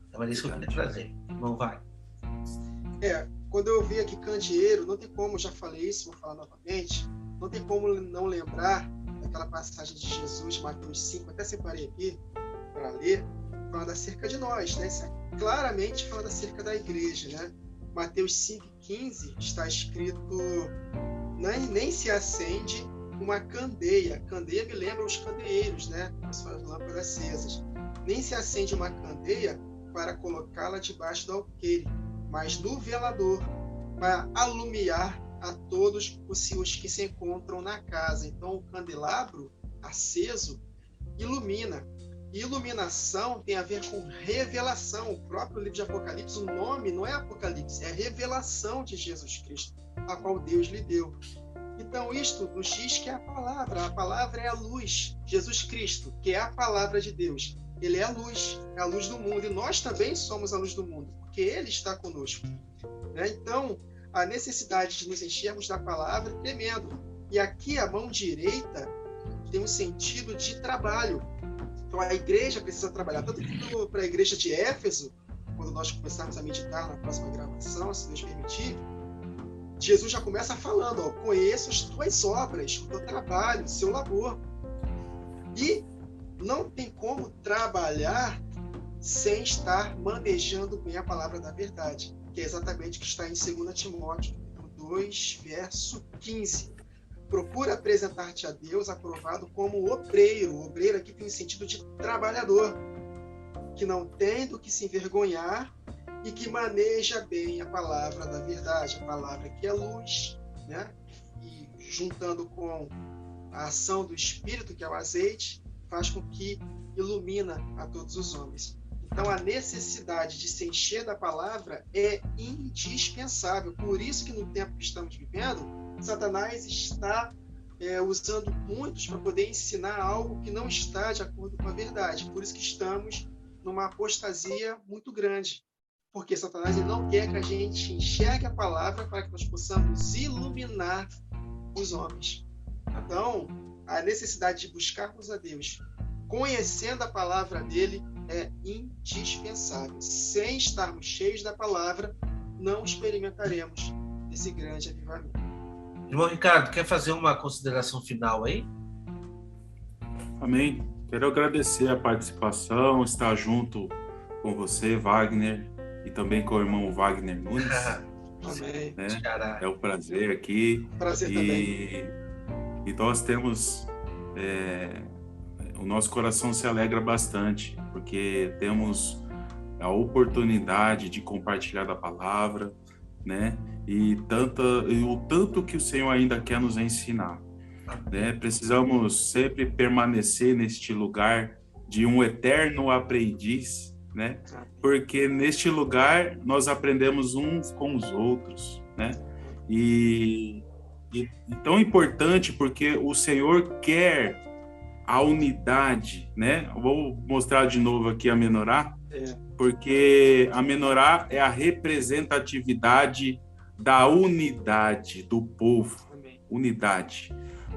S1: Então é isso que eu queria trazer. Não vai.
S2: Quando eu vi aqui candeeiro, não tem como, já falei isso, vou falar novamente, não tem como não lembrar daquela passagem de Jesus, Mateus 5, até separei aqui para ler, falando acerca de nós, né? Isso é claramente falando acerca da igreja, né? Mateus 5,15 está escrito, nem se acende uma candeia. Candeia me lembra os candeeiros, né? As suas lâmpadas acesas. Nem se acende uma candeia para colocá-la debaixo do alqueire, mas no velador, para alumiar a todos os que se encontram na casa. Então, o candelabro aceso ilumina. E iluminação tem a ver com revelação. O próprio livro de Apocalipse, o nome não é Apocalipse, é a revelação de Jesus Cristo, a qual Deus lhe deu. Então, isto nos diz que é a palavra é a luz. Jesus Cristo, que é a palavra de Deus, ele é a luz do mundo, e nós também somos a luz do mundo, porque ele está conosco, né? Então, a necessidade de nos enchermos da palavra é tremendo. E aqui a mão direita tem um sentido de trabalho. Então, a igreja precisa trabalhar, tanto que para a igreja de Éfeso, quando nós começarmos a meditar na próxima gravação, se Deus permitir, Jesus já começa falando, conheço as tuas obras, o teu trabalho, o seu labor. E não tem como trabalhar sem estar manejando bem a palavra da verdade, que é exatamente o que está em 2 Timóteo 2, verso 15. Procura apresentar-te a Deus aprovado como obreiro. O obreiro aqui tem o sentido de trabalhador, que não tem do que se envergonhar e que maneja bem a palavra da verdade, a palavra que é luz, né? E juntando com a ação do Espírito, que é o azeite, faz com que ilumina a todos os homens. Então, a necessidade de se encher da palavra é indispensável. Por isso que no tempo que estamos vivendo, Satanás está usando muitos para poder ensinar algo que não está de acordo com a verdade. Por isso que estamos numa apostasia muito grande, porque Satanás ele não quer que a gente enxergue a palavra para que nós possamos iluminar os homens. Então, a necessidade de buscarmos a Deus, conhecendo a palavra dele, é indispensável. Sem estarmos cheios da palavra, não experimentaremos esse grande avivamento.
S1: Irmão Ricardo, quer fazer uma consideração final aí?
S3: Amém. Quero agradecer a participação, estar junto com você, Wagner, e também com o irmão Wagner Nunes.
S2: Amém.
S3: Né? É um prazer aqui.
S2: Prazer também.
S3: E nós temos... o nosso coração se alegra bastante, porque temos a oportunidade de compartilhar da palavra, né? E o tanto que o Senhor ainda quer nos ensinar, né? Precisamos sempre permanecer neste lugar de um eterno aprendiz, né? Porque neste lugar nós aprendemos uns com os outros, né? E tão importante porque o Senhor quer a unidade, né? Vou mostrar de novo aqui a menorá, porque a menorá é a representatividade da unidade do povo.
S2: Amém.
S3: Unidade.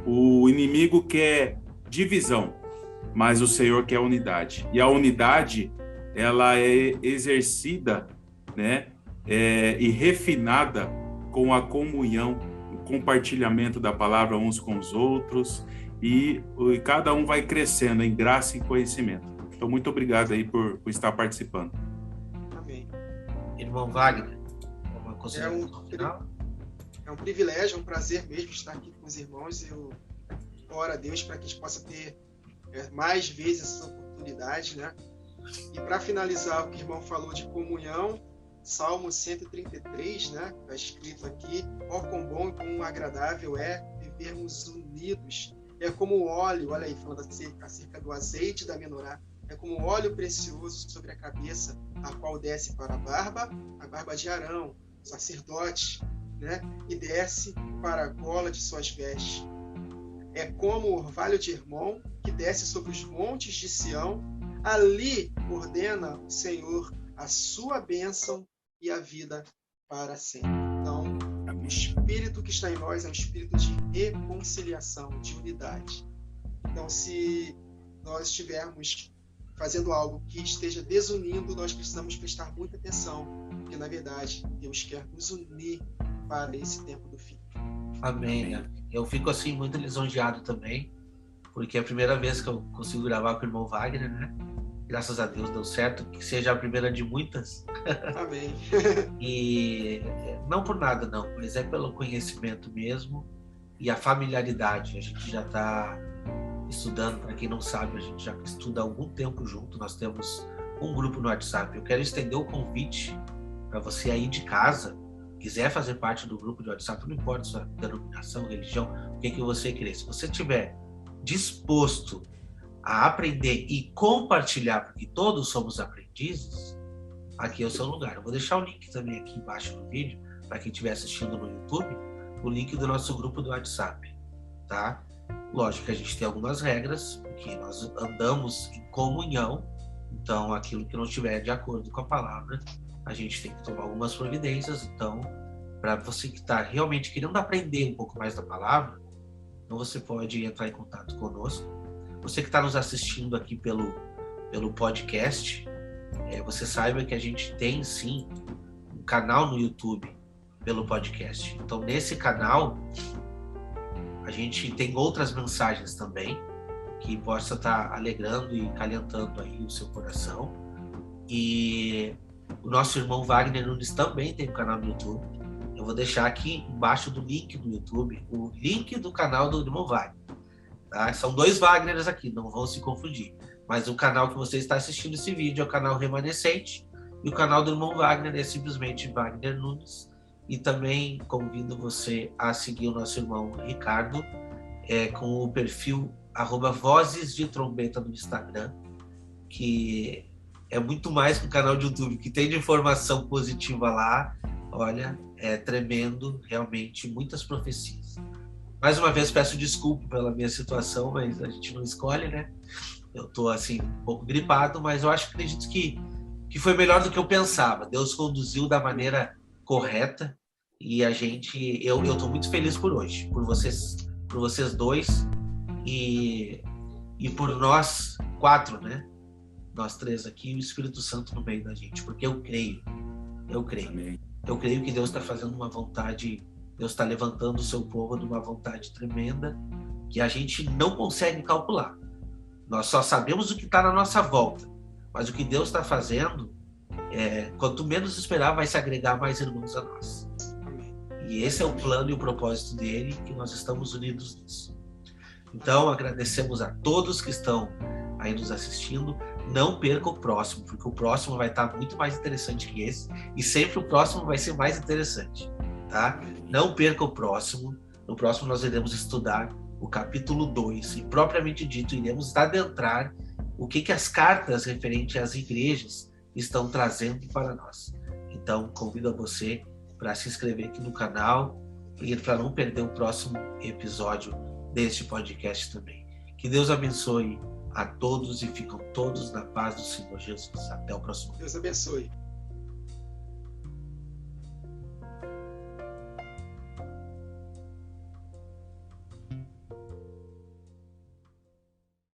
S3: O inimigo quer divisão, mas o Senhor quer unidade. E a unidade, ela é exercida, né? E refinada com a comunhão, o compartilhamento da palavra uns com os outros, e cada um vai crescendo em graça e conhecimento. Então, muito obrigado aí por estar participando.
S2: Amém.
S1: Irmão Wagner, uma consideração final?
S2: É um privilégio, um prazer mesmo estar aqui com os irmãos. Eu oro a Deus para que a gente possa ter mais vezes essa oportunidade, né? E para finalizar o que o irmão falou de comunhão, Salmo 133, né? Está escrito aqui: ó, quão bom e quão agradável é vivermos unidos. É como o óleo, olha aí, falando acerca do azeite da menorá, é como óleo precioso sobre a cabeça, a qual desce para a barba de Arão, sacerdote, né? E desce para a gola de suas vestes. É como o orvalho de Hermon, que desce sobre os montes de Sião. Ali ordena o Senhor a sua bênção e a vida para sempre. Então, o Espírito que está em nós é um Espírito de reconciliação, de unidade. Então, se nós estivermos fazendo algo que esteja desunindo, nós precisamos prestar muita atenção, porque, na verdade, Deus quer nos unir para esse tempo do fim.
S1: Amém. Eu fico, assim, muito lisonjeado também, porque é a primeira vez que eu consigo gravar com o irmão Wagner, né? Graças a Deus deu certo, que seja a primeira de muitas.
S2: Amém.
S1: E não por nada, não, mas é pelo conhecimento mesmo e a familiaridade. A gente já está estudando, para quem não sabe, a gente já estuda há algum tempo junto. Nós temos um grupo no WhatsApp. Eu quero estender o convite para você aí de casa, quiser fazer parte do grupo de WhatsApp, não importa sua denominação, religião, o que você querer. Se você estiver disposto a aprender e compartilhar, porque todos somos aprendizes, aqui é o seu lugar. Eu vou deixar o link também aqui embaixo do vídeo, para quem estiver assistindo no YouTube, o link do nosso grupo do WhatsApp, tá? Lógico que a gente tem algumas regras, porque nós andamos em comunhão, então aquilo que não estiver de acordo com a palavra, a gente tem que tomar algumas providências. Então, para você que está realmente querendo aprender um pouco mais da palavra, então você pode entrar em contato conosco. Você que está nos assistindo aqui pelo podcast, você saiba que a gente tem, sim, um canal no YouTube pelo podcast. Então, nesse canal, a gente tem outras mensagens também, que possa estar alegrando e calentando aí o seu coração. E o nosso irmão Wagner Nunes também tem um canal no YouTube. Eu vou deixar aqui embaixo do link do YouTube, o link do canal do irmão Wagner. Tá? São dois Wagners aqui, não vão se confundir. Mas o canal que você está assistindo esse vídeo é o canal Remanescente, e o canal do irmão Wagner é simplesmente Wagner Nunes. E também convido você a seguir o nosso irmão Ricardo, com o perfil @Vozes de Trombeta no Instagram, que é muito mais que o canal de YouTube, que tem de informação positiva lá. Olha, é tremendo, realmente, muitas profecias. Mais uma vez, peço desculpa pela minha situação, mas a gente não escolhe, né? Eu tô assim, um pouco gripado, mas eu acredito que foi melhor do que eu pensava. Deus conduziu da maneira correta e eu tô muito feliz por hoje, por vocês dois e por nós 4, né? Nós 3 aqui e o Espírito Santo no meio da gente, porque eu creio.
S3: Amém.
S1: Eu creio que Deus está fazendo uma vontade, Deus está levantando o seu povo de uma vontade tremenda que a gente não consegue calcular. Nós só sabemos o que está na nossa volta, mas o que Deus está fazendo, quanto menos esperar, vai se agregar mais irmãos a nós.
S2: Amém.
S1: E esse é o plano e o propósito dele, que nós estamos unidos nisso. Então, agradecemos a todos que estão aí nos assistindo. Não perca o próximo, porque o próximo vai estar muito mais interessante que esse, e sempre o próximo vai ser mais interessante, tá? Não perca o próximo. No próximo nós iremos estudar o capítulo 2 e, propriamente dito, iremos adentrar o que as cartas referentes às igrejas estão trazendo para nós. Então, convido a você para se inscrever aqui no canal e para não perder o próximo episódio deste podcast também. Que Deus abençoe a todos e ficam todos na paz do Senhor Jesus. Até o próximo.
S2: Deus abençoe.